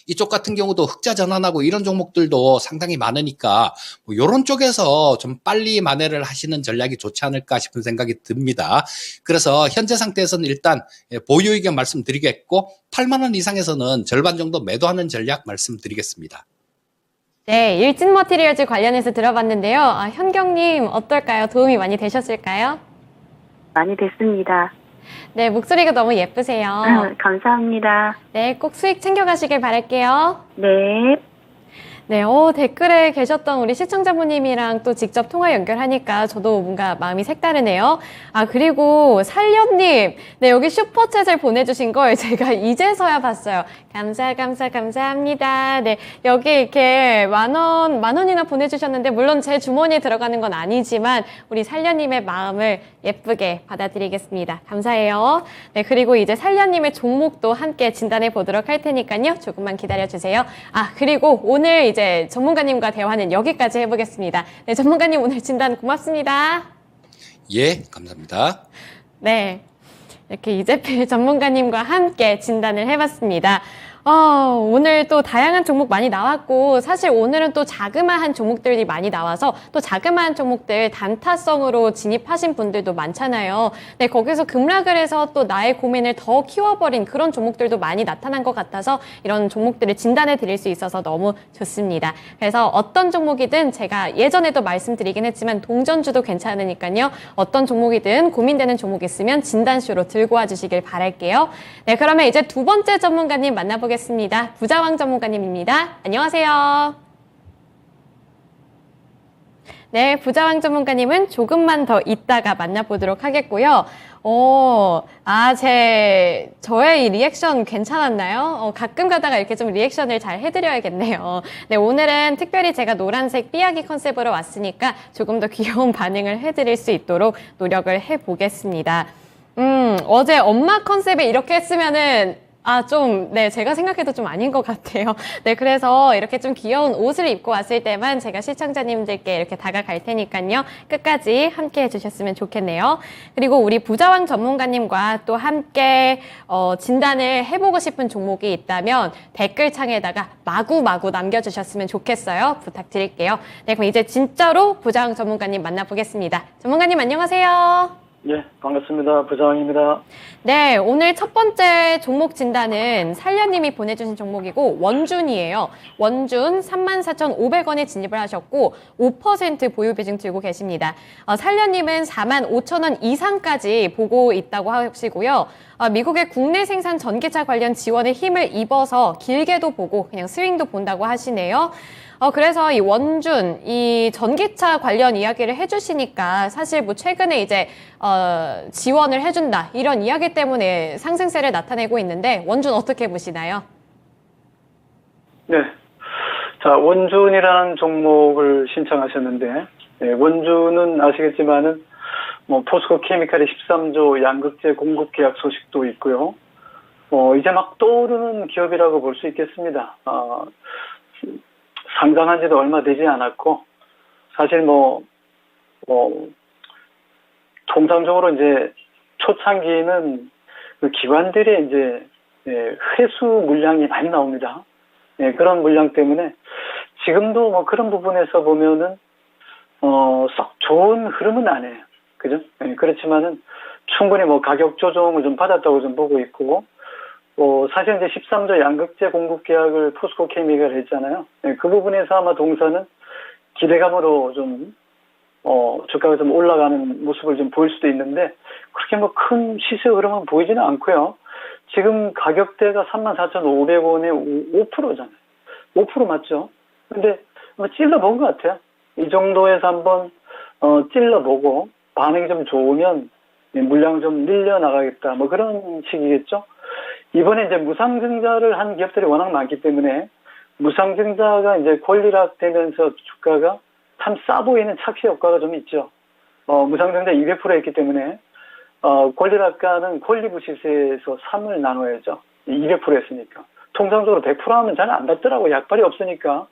이쪽 같은 경우도 흑자 전환하고 이런 종목들도 상당히 많으니까 뭐 이런 쪽에서 좀 빨리 만회를 하시는 전략이 좋지 않을까 싶은 생각이 듭니다. 그래서 현재 상태에서는 일단 보유 의견 말씀드리겠고 8만 원 이상에서는 절반 정도 매도하는 전략 말씀드리겠습니다. 네, 일진 머티리얼즈 관련해서 들어봤는데요. 현경님 어떨까요? 도움이 많이 되셨을까요? 많이 됐습니다. 네, 목소리가 너무 예쁘세요. 감사합니다. 네, 꼭 수익 챙겨가시길 바랄게요. 네. 네, 댓글에 계셨던 우리 시청자분님이랑 또 직접 통화 연결하니까 저도 뭔가 마음이 색다르네요. 그리고 살련님, 네, 여기 슈퍼챗을 보내주신 걸 제가 이제서야 봤어요. 감사합니다. 네, 여기 이렇게 만 원이나 보내주셨는데, 물론 제 주머니에 들어가는 건 아니지만, 우리 살련님의 마음을 예쁘게 받아드리겠습니다. 감사해요. 네, 그리고 이제 살련님의 종목도 함께 진단해 보도록 할 테니까요. 조금만 기다려주세요. 그리고 오늘 이제 전문가님과 대화는 여기까지 해보겠습니다. 네, 전문가님 오늘 진단 고맙습니다. 예, 감사합니다. 네, 이렇게 이재필 전문가님과 함께 진단을 해봤습니다. 오늘 또 다양한 종목 많이 나왔고, 사실 오늘은 또 자그마한 종목들이 많이 나와서 또 자그마한 종목들 단타성으로 진입하신 분들도 많잖아요. 네, 거기서 급락을 해서 또 나의 고민을 더 키워버린 그런 종목들도 많이 나타난 것 같아서 이런 종목들을 진단해 드릴 수 있어서 너무 좋습니다. 그래서 어떤 종목이든 제가 예전에도 말씀드리긴 했지만 동전주도 괜찮으니까요. 어떤 종목이든 고민되는 종목 있으면 진단쇼로 들고 와주시길 바랄게요. 네, 그러면 이제 두 번째 전문가님 만나보겠습니다. 부자왕 전문가님입니다. 안녕하세요. 네, 부자왕 전문가님은 조금만 더 있다가 만나보도록 하겠고요. 저의 이 리액션 괜찮았나요? 가끔 가다가 이렇게 좀 리액션을 잘 해드려야겠네요. 네, 오늘은 특별히 제가 노란색 삐약이 컨셉으로 왔으니까 조금 더 귀여운 반응을 해드릴 수 있도록 노력을 해보겠습니다. 어제 엄마 컨셉에 이렇게 했으면은 제가 생각해도 좀 아닌 것 같아요. 네, 그래서 이렇게 좀 귀여운 옷을 입고 왔을 때만 제가 시청자님들께 이렇게 다가갈 테니까요. 끝까지 함께 해주셨으면 좋겠네요. 그리고 우리 부자왕 전문가님과 또 함께 진단을 해보고 싶은 종목이 있다면 댓글창에다가 마구마구 남겨주셨으면 좋겠어요. 부탁드릴게요. 네, 그럼 이제 진짜로 부자왕 전문가님 만나보겠습니다. 전문가님 안녕하세요. 예, 반갑습니다. 부자왕입니다. 네, 오늘 첫 번째 종목 진단은 살려님이 보내주신 종목이고 원준이에요. 원준 34,500원에 진입을 하셨고 5% 보유 비중 들고 계십니다. 살려님은 45,000원 이상까지 보고 있다고 하시고요. 미국의 국내 생산 전기차 관련 지원에 힘을 입어서 길게도 보고 그냥 스윙도 본다고 하시네요. 그래서 이 원준, 이 전기차 관련 이야기를 해주시니까 사실 뭐 최근에 이제, 지원을 해준다. 이런 이야기 때문에 상승세를 나타내고 있는데 원준 어떻게 보시나요? 네. 자, 원준이라는 종목을 신청하셨는데, 네, 원준은 아시겠지만은, 포스코 케미칼의 13조 양극재 공급 계약 소식도 있고요. 이제 막 떠오르는 기업이라고 볼 수 있겠습니다. 상장한 지도 얼마 되지 않았고, 사실 통상적으로 이제 초창기에는 그 기관들의 이제, 회수 물량이 많이 나옵니다. 그런 물량 때문에 지금도 그런 부분에서 보면은, 썩 좋은 흐름은 아니에요. 그죠? 그렇지만은 충분히 가격 조정을 좀 받았다고 좀 보고 있고, 사실 이제 13조 양극재 공급 계약을 포스코 케미칼이 했잖아요. 그 부분에서 아마 동사는 기대감으로 좀, 주가가 좀 올라가는 모습을 좀 보일 수도 있는데, 그렇게 큰 시세 흐름은 보이지는 않고요. 지금 가격대가 34,500원에 5%잖아요. 5% 맞죠? 근데 찔러본 것 같아요. 이 정도에서 한번, 찔러보고, 반응이 좀 좋으면 물량 좀 늘려나가겠다. 그런 식이겠죠? 이번에 이제 무상증자를 한 기업들이 워낙 많기 때문에 무상증자가 이제 권리락 되면서 주가가 참 싸 보이는 착시 효과가 좀 있죠. 무상증자 200% 했기 때문에, 권리락가는 권리부 시세에서 3을 나눠야죠. 200% 했으니까. 통상적으로 100% 하면 잘 안 받더라고요. 약발이 없으니까,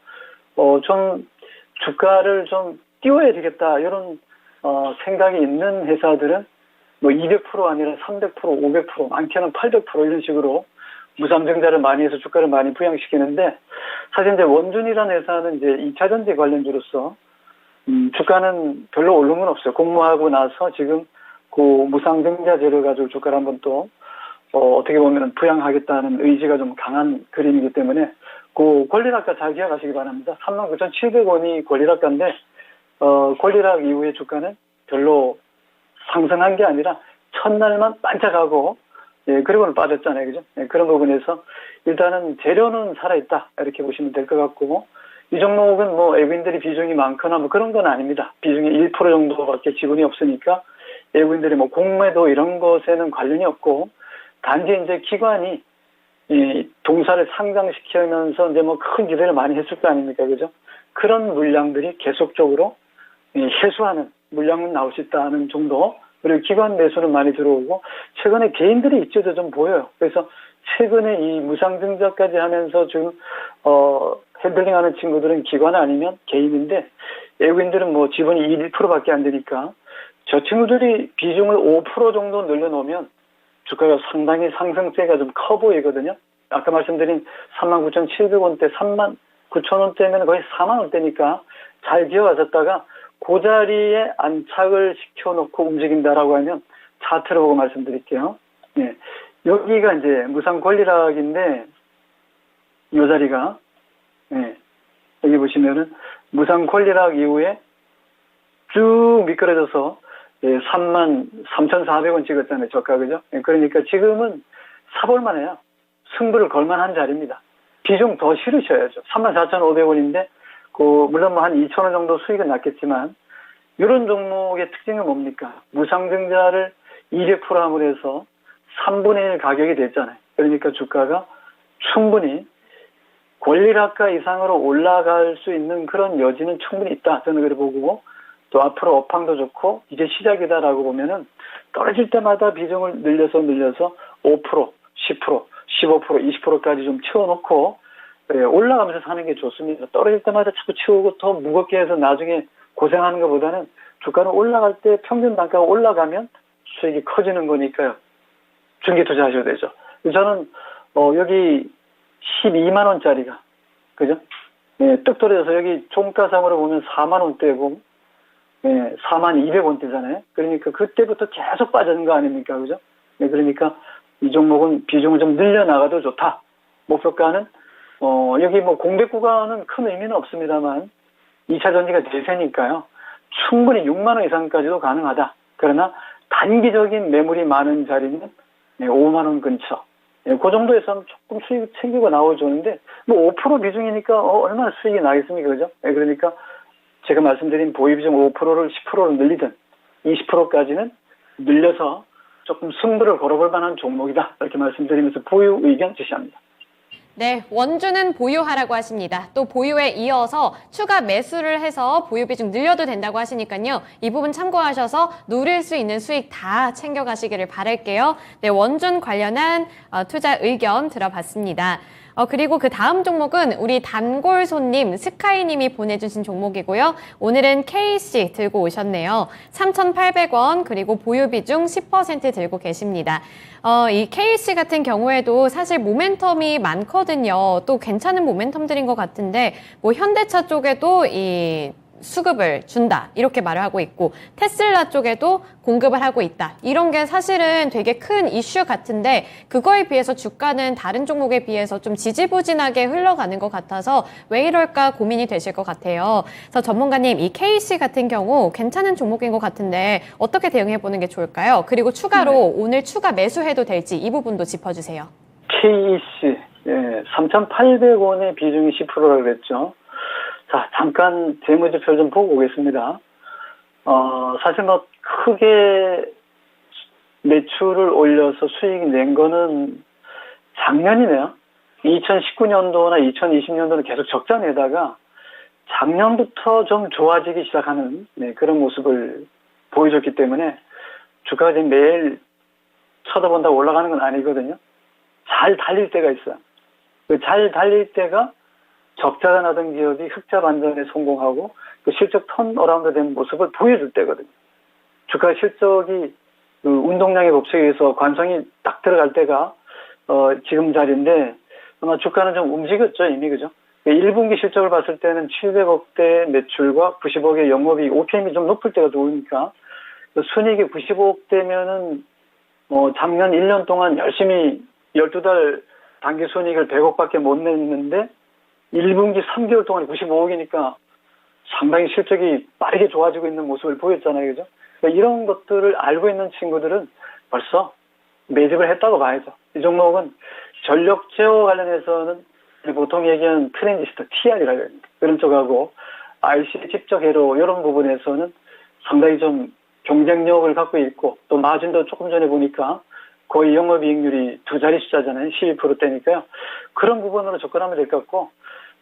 좀 주가를 좀 띄워야 되겠다. 이런, 생각이 있는 회사들은 200% 아니라 300%, 500%, 많게는 800% 이런 식으로 무상증자를 많이 해서 주가를 많이 부양시키는데, 사실 이제 원준이라는 회사는 이제 2차전지 관련주로서, 주가는 별로 오른 건 없어요. 공모하고 나서 지금 그 무상증자제를 가지고 주가를 한번 또, 어떻게 보면 부양하겠다는 의지가 좀 강한 그림이기 때문에, 그 권리락가 잘 기억하시기 바랍니다. 39,700원이 권리락가인데, 권리락 이후에 주가는 별로 상승한 게 아니라 첫날만 반짝하고, 그리고는 빠졌잖아요. 그죠? 그런 부분에서 일단은 재료는 살아있다. 이렇게 보시면 될 것 같고, 이 종목은 외국인들이 비중이 많거나 그런 건 아닙니다. 비중이 1% 정도밖에 지분이 없으니까 외국인들이 공매도 이런 것에는 관련이 없고, 단지 이제 기관이 이 동사를 상장시키면서 이제 큰 기대를 많이 했을 거 아닙니까? 그죠? 그런 물량들이 계속적으로 해소하는 물량은 나올 수 있다는 정도. 그리고 기관 매수는 많이 들어오고, 최근에 개인들의 입지도 좀 보여요. 그래서 최근에 이 무상증자까지 하면서 지금, 핸들링 하는 친구들은 기관 아니면 개인인데, 외국인들은 지분이 1%밖에 안 되니까, 저 친구들이 비중을 5% 정도 늘려놓으면 주가가 상당히 상승세가 좀 커 보이거든요. 아까 말씀드린 39,700원대, 39,000원대면 거의 4만 원대니까 잘 기어가셨다가 그 자리에 안착을 시켜놓고 움직인다라고 하면 차트를 보고 말씀드릴게요. 예. 여기가 이제 무상 권리락인데 이 자리가 예. 여기 보시면은 무상 권리락 이후에 쭉 미끄러져서 33,400원 찍었잖아요. 저가 그죠? 예. 그러니까 지금은 사볼만해요. 승부를 걸만한 자리입니다. 비중 더 실으셔야죠. 34,500원인데 물론 뭐 한 2,000원 정도 수익은 났겠지만 이런 종목의 특징은 뭡니까? 무상증자를 200% 함으로 해서 3분의 1 가격이 됐잖아요. 그러니까 주가가 충분히 권리락가 이상으로 올라갈 수 있는 그런 여지는 충분히 있다. 저는 그래 보고 또 앞으로 업황도 좋고 이제 시작이다라고 보면은 떨어질 때마다 비중을 늘려서 5%, 10%, 15%, 20%까지 좀 채워놓고 올라가면서 사는 게 좋습니다. 떨어질 때마다 자꾸 채우고 더 무겁게 해서 나중에 고생하는 것보다는 주가는 올라갈 때 평균 단가가 올라가면 수익이 커지는 거니까요. 중기 투자하셔도 되죠. 저는 여기 12만 원짜리가 그죠? 예, 뚝 떨어져서 여기 종가상으로 보면 4만 원대고 4만 200원대잖아요. 그러니까 그때부터 계속 빠지는 거 아닙니까? 그죠? 예, 그러니까 이 종목은 비중을 좀 늘려나가도 좋다. 목표가는 여기 뭐 공백 구간은 큰 의미는 없습니다만 2차 전지가 대세니까요. 충분히 6만 원 이상까지도 가능하다. 그러나 단기적인 매물이 많은 자리는 5만 원 근처. 그 정도에서 하면 조금 수익 챙기고 나오는데 뭐 5% 비중이니까 얼마나 수익이 나겠습니까? 그죠? 그러니까 제가 말씀드린 보유 비중 5%를 10%로 늘리든 20%까지는 늘려서 조금 승부를 걸어볼 만한 종목이다. 이렇게 말씀드리면서 보유 의견 제시합니다. 네, 원주는 보유하라고 하십니다. 또 보유에 이어서 추가 매수를 해서 보유 비중 늘려도 된다고 하시니까요. 이 부분 참고하셔서 누릴 수 있는 수익 다 챙겨가시기를 바랄게요. 네, 원준 관련한 투자 의견 들어봤습니다. 그리고 그 다음 종목은 우리 단골 손님 스카이님이 보내주신 종목이고요. 오늘은 KC 들고 오셨네요. 3,800원 그리고 보유 비중 10% 들고 계십니다. 이 KC 같은 경우에도 사실 모멘텀이 많거든요. 또 괜찮은 모멘텀들인 것 같은데 뭐 현대차 쪽에도 이 수급을 준다 이렇게 말을 하고 있고 테슬라 쪽에도 공급을 하고 있다 이런 게 사실은 되게 큰 이슈 같은데 그거에 비해서 주가는 다른 종목에 비해서 좀 지지부진하게 흘러가는 것 같아서 왜 이럴까 고민이 되실 것 같아요. 그래서 전문가님 이 KC 같은 경우 괜찮은 종목인 것 같은데 어떻게 대응해 보는 게 좋을까요? 그리고 추가로 오늘 추가 매수해도 될지 이 부분도 짚어주세요. KC 3,800원의 비중이 10%라고 그랬죠. 자, 잠깐 재무지표 좀 보고 오겠습니다. 사실 뭐 크게 매출을 올려서 수익이 낸 거는 작년이네요. 2019년도나 2020년도는 계속 적자 내다가 작년부터 좀 좋아지기 시작하는 그런 모습을 보여줬기 때문에 주가가 지금 매일 쳐다본다고 올라가는 건 아니거든요. 잘 달릴 때가 있어요. 그 잘 달릴 때가 적자가 나던 기업이 흑자 반전에 성공하고 그 실적 턴어라운드 된 모습을 보여줄 때거든요. 주가 실적이 그 운동량의 법칙에 의해서 관성이 딱 들어갈 때가 지금 자리인데 아마 주가는 좀 움직였죠 이미 그죠? 1분기 실적을 봤을 때는 700억대 매출과 90억의 영업이익 OPM이 좀 높을 때가 좋으니까 순이익이 95억대면은 작년 1년 동안 열심히 12달 단기 순이익을 100억밖에 못 냈는데 1분기 3개월 동안 95억이니까 상당히 실적이 빠르게 좋아지고 있는 모습을 보였잖아요. 그죠? 그러니까 이런 것들을 알고 있는 친구들은 벌써 매집을 했다고 봐야죠. 이 종목은 전력 제어 관련해서는 보통 얘기하는 트랜지스터, TR이라고 합니다. 그런 쪽하고 IC 칩적 회로 이런 부분에서는 상당히 좀 경쟁력을 갖고 있고 또 마진도 조금 전에 보니까 거의 영업이익률이 2자리 숫자잖아요. 12%대니까요. 그런 부분으로 접근하면 될 것 같고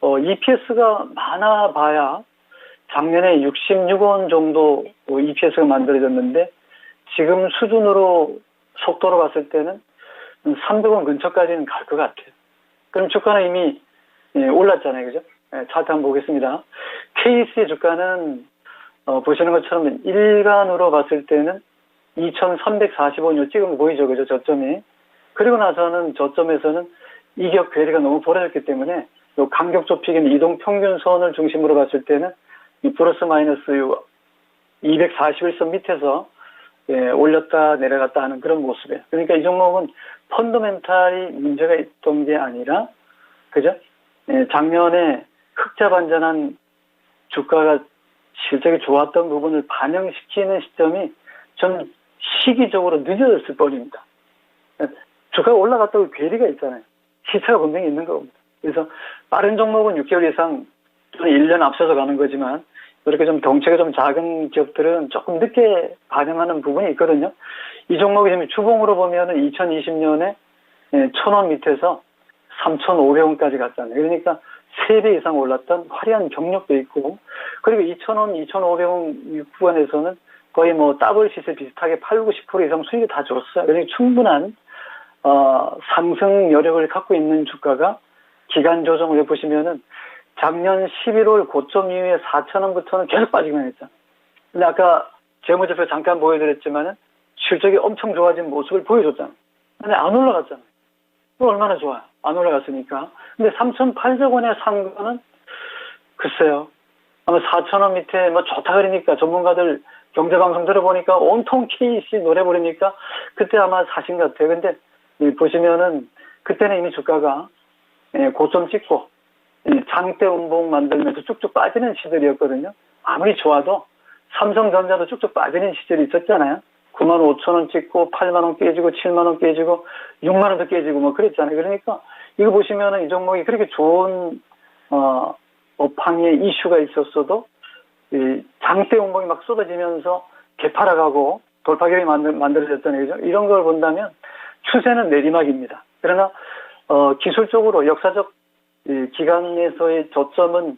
EPS가 많아봐야 작년에 66원 정도 EPS가 만들어졌는데 지금 수준으로 속도로 봤을 때는 300원 근처까지는 갈 것 같아요. 그럼 주가는 이미 올랐잖아요. 그죠? 차트 한번 보겠습니다. KC 주가는 보시는 것처럼 일간으로 봤을 때는 2,340원을 찍은 거 보이죠. 그죠? 저점이. 그리고 나서는 저점에서는 이격 괴리가 너무 벌어졌기 때문에 요 간격 좁히기는 이동 평균선을 중심으로 봤을 때는 이 플러스 마이너스 241선 밑에서 올렸다 내려갔다 하는 그런 모습이에요. 그러니까 이 종목은 펀더멘탈이 문제가 있던 게 아니라, 그죠? 작년에 흑자 반전한 주가가 실적이 좋았던 부분을 반영시키는 시점이 좀 시기적으로 늦어졌을 뻔입니다. 주가가 올라갔다고 괴리가 있잖아요. 시차가 분명히 있는 겁니다. 그래서 빠른 종목은 6개월 이상 또는 1년 앞서서 가는 거지만, 이렇게 좀 덩치가 좀 작은 기업들은 조금 늦게 반영하는 부분이 있거든요. 이 종목이 지금 주봉으로 보면은 2020년에 1,000원 밑에서 3,500원까지 갔잖아요. 그러니까 3배 이상 올랐던 화려한 경력도 있고, 그리고 2,000원, 2,500원 구간에서는 거의 뭐 더블 시세 비슷하게 8, 90% 이상 수익이 다 줬어요. 그러니까 충분한 상승 여력을 갖고 있는 주가가 기간 조정을 해보시면은 작년 11월 고점 이후에 4,000원부터는 계속 빠지기만 했죠. 근데 아까 재무제표 잠깐 보여드렸지만은 실적이 엄청 좋아진 모습을 보여줬잖아요. 근데 안 올라갔잖아요. 얼마나 좋아요. 안 올라갔으니까. 근데 3,800원에 산 거는 글쎄요. 아마 4,000원 밑에 뭐 좋다 그러니까 전문가들 경제방송 들어보니까 온통 KC 노래 부르니까 그때 아마 사신 것 같아요. 근데 보시면은 그때는 이미 주가가 고점 찍고 장대 운봉 만들면서 쭉쭉 빠지는 시절이었거든요. 아무리 좋아도 삼성전자도 쭉쭉 빠지는 시절이 있었잖아요. 95,000원 찍고 8만원 깨지고 7만원 깨지고 6만원도 깨지고 뭐 그랬잖아요. 그러니까 이거 보시면은 이 종목이 그렇게 좋은 업황에 이슈가 있었어도 장대 운봉이 막 쏟아지면서 개파라가고 돌파결이 만들어졌잖아요. 그죠? 이런 걸 본다면 추세는 내리막입니다. 그러나 기술적으로 역사적 기간에서의 저점은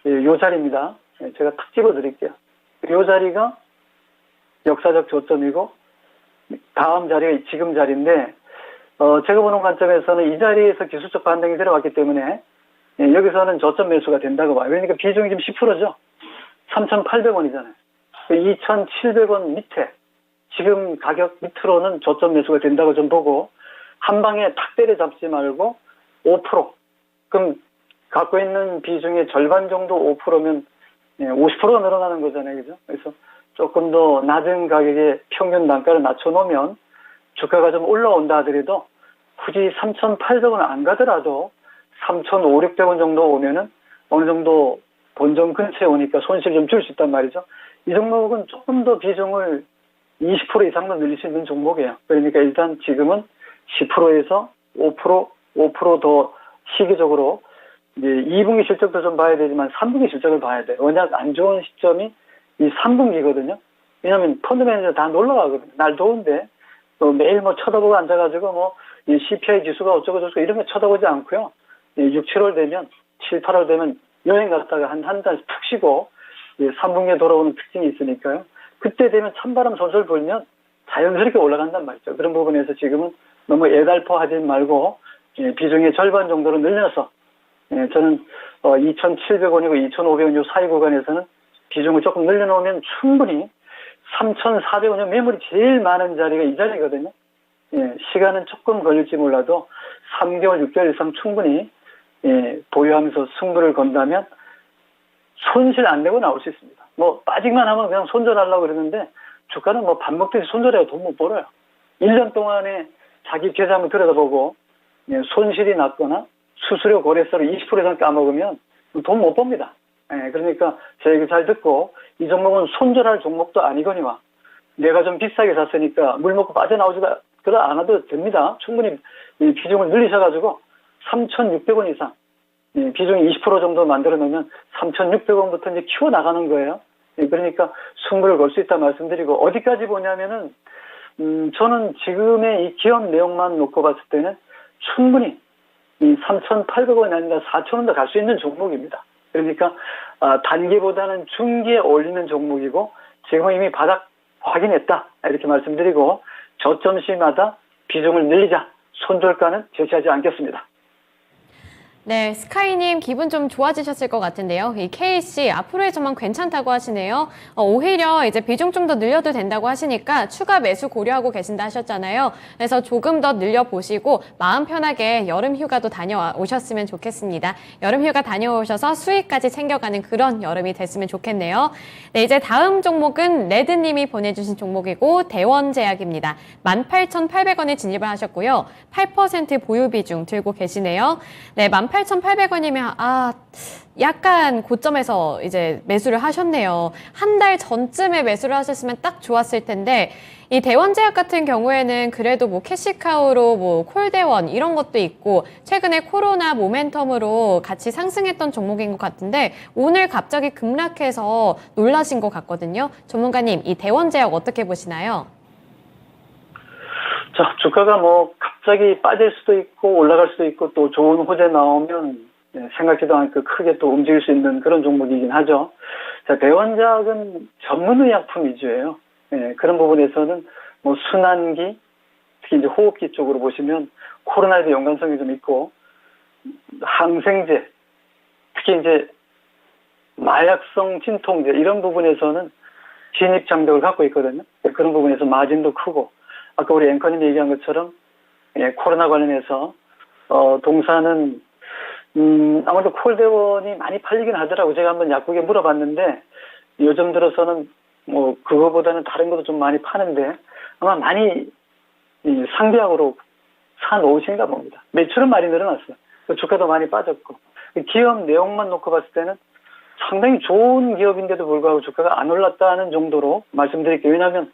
요 자리입니다. 제가 탁 집어드릴게요. 요 자리가 역사적 저점이고 다음 자리가 지금 자리인데 제가 보는 관점에서는 이 자리에서 기술적 반등이 들어왔기 때문에 여기서는 저점 매수가 된다고 봐요. 그러니까 비중이 지금 10%죠. 3,800원이잖아요. 2,700원 밑에 지금 가격 밑으로는 저점 매수가 된다고 좀 보고 한 방에 탁 때려잡지 말고 5%. 그럼 갖고 있는 비중의 절반 정도 5%면 50%가 늘어나는 거잖아요. 그죠? 그래서 조금 더 낮은 가격에 평균 단가를 낮춰놓으면 주가가 좀 올라온다 하더라도 굳이 3,800원 안 가더라도 3,500, 600원 정도 오면은 어느 정도 본전 근처에 오니까 손실 좀 줄 수 있단 말이죠. 이 종목은 조금 더 비중을 20% 이상도 늘릴 수 있는 종목이에요. 그러니까 일단 지금은 10%에서 5% 더 시기적으로 이제 2분기 실적도 좀 봐야 되지만 3분기 실적을 봐야 돼요. 워낙 안 좋은 시점이 이 3분기거든요. 왜냐하면 펀드 매니저 다 놀러 가거든요. 날 더운데 또 매일 뭐 쳐다보고 앉아가지고 뭐 이 CPI 지수가 어쩌고 저쩌고 이런 거 쳐다보지 않고요. 6, 7월 되면 7, 8월 되면 여행 갔다가 한 달 푹 쉬고 3분기에 돌아오는 특징이 있으니까요. 그때 되면 찬바람 솔솔 불면 자연스럽게 올라간단 말이죠. 그런 부분에서 지금은 너무 애달퍼하지 말고 비중의 절반 정도로 늘려서 저는 2,700원이고 2,500원 요 사이 구간에서는 비중을 조금 늘려놓으면 충분히 3,400원 매물이 제일 많은 자리가 이 자리거든요. 시간은 조금 걸릴지 몰라도 3개월, 6개월 이상 충분히 보유하면서 승부를 건다면 손실 안 내고 나올 수 있습니다. 뭐 빠지기만 하면 그냥 손절하려고 그러는데 주가는 뭐 밥 먹듯이 손절해야 돈 못 벌어요. 1년 동안에 자기 계좌 한번 들여다보고 손실이 났거나 수수료 거래세를 20% 이상 까먹으면 돈 못 법니다. 그러니까 제 얘기 잘 듣고 이 종목은 손절할 종목도 아니거니와 내가 좀 비싸게 샀으니까 물 먹고 빠져나오지도 않아도 됩니다. 충분히 비중을 늘리셔가지고 3,600원 이상 비중이 20% 정도 만들어 놓으면 3,600원부터 이제 키워나가는 거예요. 그러니까 승부를 걸 수 있다 말씀드리고 어디까지 보냐면은 저는 지금의 이 기업 내용만 놓고 봤을 때는 충분히 이 3,800원이 아니라 4,000원도 갈 수 있는 종목입니다. 그러니까 단기보다는 중기에 올리는 종목이고 지금 이미 바닥 확인했다 이렇게 말씀드리고 저점 시마다 비중을 늘리자 손절가는 제시하지 않겠습니다. 네, 스카이님 기분 좀 좋아지셨을 것 같은데요. 이 K씨 앞으로의 전망 괜찮다고 하시네요. 오히려 이제 비중 좀 더 늘려도 된다고 하시니까 추가 매수 고려하고 계신다 하셨잖아요. 그래서 조금 더 늘려보시고 마음 편하게 여름 휴가도 다녀오셨으면 좋겠습니다. 여름 휴가 다녀오셔서 수익까지 챙겨가는 그런 여름이 됐으면 좋겠네요. 네, 이제 다음 종목은 레드님이 보내주신 종목이고 대원제약입니다. 18,800원에 진입을 하셨고요. 8% 보유 비중 들고 계시네요. 네, 18,800원이면 약간 고점에서 이제 매수를 하셨네요. 한 달 전쯤에 매수를 하셨으면 딱 좋았을 텐데 이 대원제약 같은 경우에는 그래도 뭐 캐시카우로 뭐 콜대원 이런 것도 있고 최근에 코로나 모멘텀으로 같이 상승했던 종목인 것 같은데 오늘 갑자기 급락해서 놀라신 것 같거든요. 전문가님, 이 대원제약 어떻게 보시나요? 자, 주가가 뭐 갑자기 빠질 수도 있고 올라갈 수도 있고 또 좋은 호재 나오면 생각지도 않고 크게 또 움직일 수 있는 그런 종목이긴 하죠. 자, 대원작은 전문의약품 위주예요. 그런 부분에서는 뭐 순환기, 특히 이제 호흡기 쪽으로 보시면 코로나에도 연관성이 좀 있고 항생제, 특히 이제 마약성 진통제 이런 부분에서는 진입 장벽을 갖고 있거든요. 그런 부분에서 마진도 크고 아까 우리 앵커님 얘기한 것처럼 코로나 관련해서 동사는 아무래도 콜대원이 많이 팔리긴 하더라고요. 제가 한번 약국에 물어봤는데 요즘 들어서는 뭐 그거보다는 다른 것도 좀 많이 파는데 아마 많이 상비약으로 사놓으신가 봅니다. 매출은 많이 늘어났어요. 주가도 많이 빠졌고 기업 내용만 놓고 봤을 때는 상당히 좋은 기업인데도 불구하고 주가가 안 올랐다는 정도로 말씀드릴게요. 왜냐하면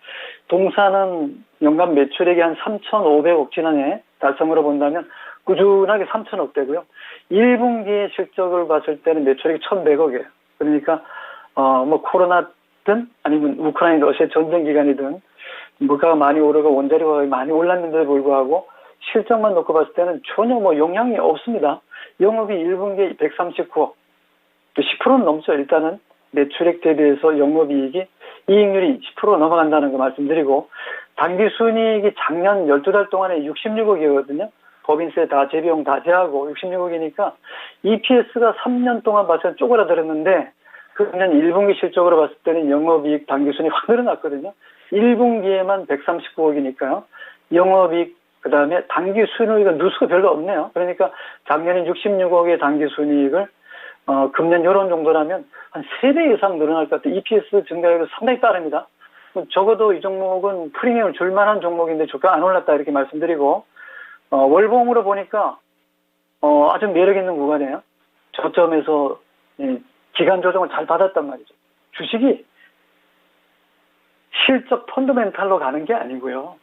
동사는 연간 매출액이 한 3,500억 지난해 달성으로 본다면 꾸준하게 3,000억 되고요. 1분기의 실적을 봤을 때는 매출액이 1,100억이에요. 그러니까 뭐 코로나든 아니면 우크라이나 러시아 전쟁 기간이든 물가가 많이 오르고 원자료가 많이 올랐는데도 불구하고 실적만 놓고 봤을 때는 전혀 뭐 영향이 없습니다. 영업이 1분기에 139억. 10%는 넘죠. 일단은 매출액 대비해서 영업이익이 이익률이 10% 넘어간다는 거 말씀드리고 당기순이익이 작년 12달 동안에 66억이거든요. 법인세 다 재비용 다 제하고 66억이니까 EPS가 3년 동안 봤을 때 쪼그라들었는데 그년 1분기 실적으로 봤을 때는 영업이익 당기순이 확 늘어났거든요. 1분기에만 139억이니까요. 영업이익 그다음에 당기순이익은 누수가 별로 없네요. 그러니까 작년에 66억의 당기순이익을 금년 이런 정도라면 한 3배 이상 늘어날 것 같아요. EPS 증가율이 상당히 빠릅니다. 적어도 이 종목은 프리미엄을 줄 만한 종목인데 주가 안 올랐다 이렇게 말씀드리고 월봉으로 보니까 아주 매력 있는 구간이에요. 저점에서 기간 조정을 잘 받았단 말이죠. 주식이 실적 펀더멘탈로 가는 게 아니고요.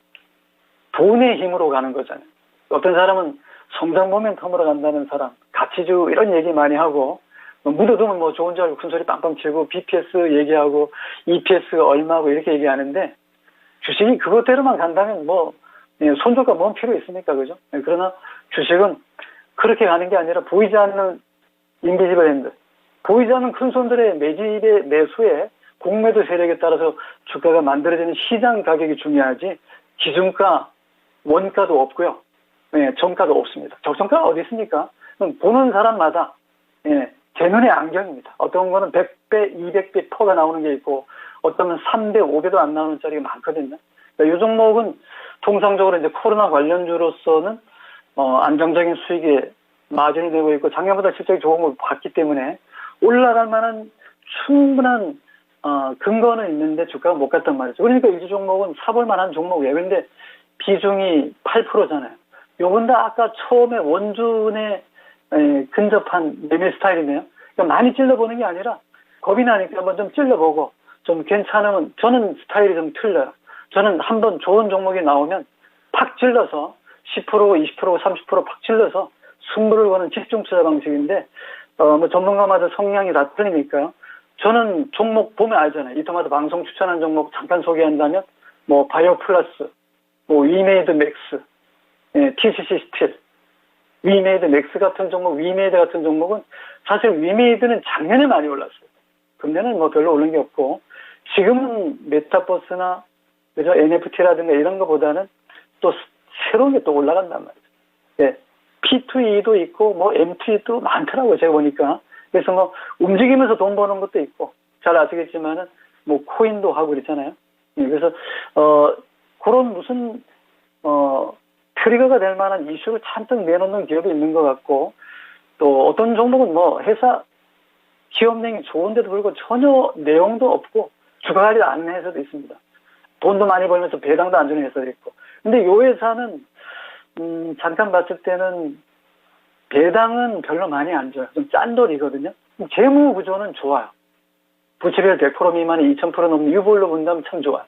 돈의 힘으로 가는 거잖아요. 어떤 사람은 성장 모멘텀으로 간다는 사람, 가치주 이런 얘기 많이 하고 묻어두면 뭐 좋은 줄 알고 큰소리 빵빵 치고 BPS 얘기하고 EPS가 얼마고 이렇게 얘기하는데 주식이 그것대로만 간다면 뭐 손절가 뭔 필요 있습니까? 그죠? 그러나 주식은 그렇게 가는 게 아니라 보이지 않는 인비지블 핸드, 보이지 않는 큰 손들의 매집의 매수에 공매도 세력에 따라서 주가가 만들어지는 시장 가격이 중요하지 기준가, 원가도 없고요. 정가도 없습니다. 적정가가 어디 있습니까? 보는 사람마다 제 눈의 안경입니다. 어떤 거는 100배, 200배 퍼가 나오는 게 있고 어떤 건 3배, 5배도 안 나오는 자리가 많거든요. 그러니까 이 종목은 통상적으로 이제 코로나 관련주로서는 안정적인 수익에 마진이 되고 있고 작년보다 실적이 좋은 걸 봤기 때문에 올라갈 만한 충분한 근거는 있는데 주가가 못 갔단 말이죠. 그러니까 이 종목은 사볼 만한 종목이에요. 그런데 비중이 8%잖아요. 요건 다 아까 처음에 원준에 근접한 매매 스타일이네요. 그러니까 많이 찔러보는 게 아니라 겁이 나니까 한번 좀 찔러보고 좀 괜찮으면 저는 스타일이 좀 틀려요. 저는 한번 좋은 종목이 나오면 팍 찔러서 10%, 20%, 30%팍 찔러서 승부를 거는 집중 투자 방식인데 뭐 전문가마다 성향이 다 틀리니까요. 저는 종목 보면 알잖아요. 이토마토 방송 추천한 종목 잠깐 소개한다면 뭐 바이오 플러스, 뭐 위메이드 맥스, TCC 스틸, 위메이드 맥스 같은 종목, 위메이드 같은 종목은 사실 위메이드는 작년에 많이 올랐어요. 금년은 뭐 별로 오른 게 없고 지금은 메타버스나 NFT라든가 이런 거보다는 또 새로운 게 또 올라간단 말이죠. T2E도 있고 뭐 M2E도 많더라고요. 제가 보니까. 그래서 뭐 움직이면서 돈 버는 것도 있고 잘 아시겠지만은 뭐 코인도 하고 그랬잖아요. 예, 그래서 그런 무슨 트리거가 될 만한 이슈를 잔뜩 내놓는 기업이 있는 것 같고, 또 어떤 종목은 뭐 회사 기업 내용이 좋은데도 불구하고 전혀 내용도 없고 주가 관리 안 하는 회사도 있습니다. 돈도 많이 벌면서 배당도 안 주는 회사도 있고. 근데 이 회사는 잠깐 봤을 때는 배당은 별로 많이 안 줘요. 좀 짠돌이거든요. 재무 구조는 좋아요. 부채비율 100% 미만이 2000% 넘는 유볼로 본다면 참 좋아요.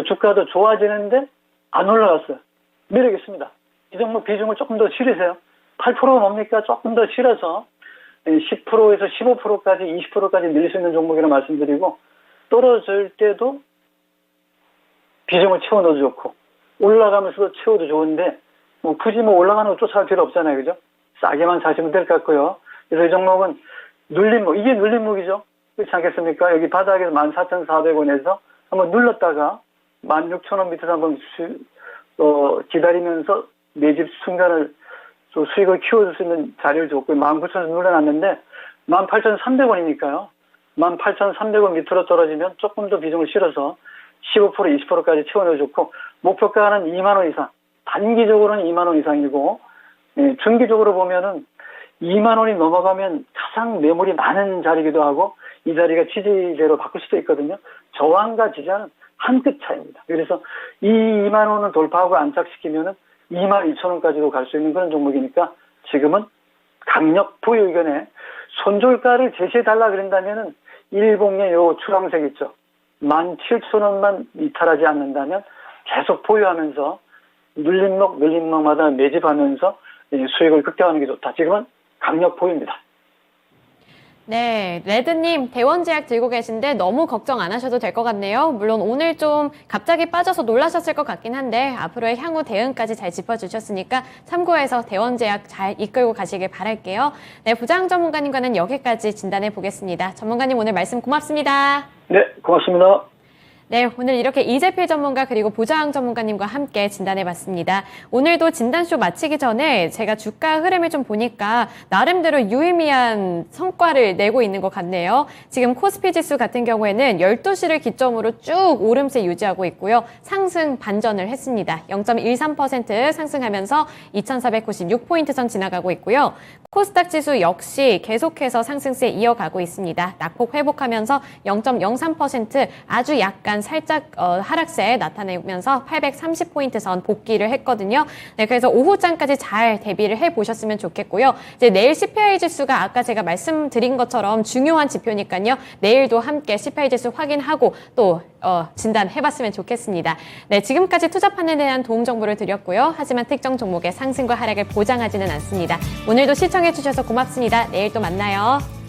주가도 좋아지는데 안 올라갔어요. 매력 있습니다. 이 종목 비중을 조금 더 실으세요. 8%가 뭡니까? 조금 더 실어서 10%에서 15%까지 20%까지 늘릴 수 있는 종목이라 말씀드리고, 떨어질 때도 비중을 채워 넣어도 좋고 올라가면서도 채워도 좋은데 뭐 굳이 뭐 올라가는 거 쫓아갈 필요 없잖아요. 그죠? 싸게만 사시면 될 것 같고요. 그래서 이 종목은 눌림목, 이게 눌림목이죠. 그렇지 않겠습니까? 여기 바닥에서 14,400원에서 한번 눌렀다가 16,000원 밑에서 한번 기다리면서 매집 순간을 또 수익을 키워줄 수 있는 자리를 줬고 19,000원 눌러놨는데 18,300원이니까요. 18,300원 밑으로 떨어지면 조금 더 비중을 실어서 15%, 20%까지 채워넣어 좋고, 목표가는 2만 원 이상, 단기적으로는 2만 원 이상이고, 중기적으로 보면은 2만 원이 넘어가면 가장 매물이 많은 자리이기도 하고, 이 자리가 지지대로 바꿀 수도 있거든요. 저항과 지지하는 한 끗 차이입니다. 그래서 이 2만 원을 돌파하고 안착시키면은 2만 2천 원까지도 갈 수 있는 그런 종목이니까 지금은 강력 보유 의견에 손절가를 제시해달라 그런다면은 일봉의 요 주황색 있죠. 17,000원만 이탈하지 않는다면 계속 보유하면서 눌림목마다 매집하면서 수익을 극대화하는 게 좋다. 지금은 강력 보유입니다. 네, 레드님, 대원제약 들고 계신데 너무 걱정 안 하셔도 될 것 같네요. 물론 오늘 좀 갑자기 빠져서 놀라셨을 것 같긴 한데 앞으로의 향후 대응까지 잘 짚어주셨으니까 참고해서 대원제약 잘 이끌고 가시길 바랄게요. 네, 부장 전문가님과는 여기까지 진단해 보겠습니다. 전문가님 오늘 말씀 고맙습니다. 네, 고맙습니다. 네, 오늘 이렇게 이재필 전문가 그리고 보장 전문가님과 함께 진단해봤습니다. 오늘도 진단쇼 마치기 전에 제가 주가 흐름을 좀 보니까 나름대로 유의미한 성과를 내고 있는 것 같네요. 지금 코스피 지수 같은 경우에는 12시를 기점으로 쭉 오름세 유지하고 있고요. 상승 반전을 했습니다. 0.13% 상승하면서 2496포인트 선 지나가고 있고요. 코스닥 지수 역시 계속해서 상승세 이어가고 있습니다. 낙폭 회복하면서 0.03% 아주 약간 살짝 하락세 나타내면서 830포인트 선 복귀를 했거든요. 네, 그래서 오후장까지 잘 대비를 해보셨으면 좋겠고요. 이제 내일 CPI 지수가 아까 제가 말씀드린 것처럼 중요한 지표니까요. 내일도 함께 CPI 지수 확인하고 또 진단해봤으면 좋겠습니다. 네, 지금까지 투자판에 대한 도움 정보를 드렸고요. 하지만 특정 종목의 상승과 하락을 보장하지는 않습니다. 오늘도 시청해주셔서 고맙습니다. 내일 또 만나요.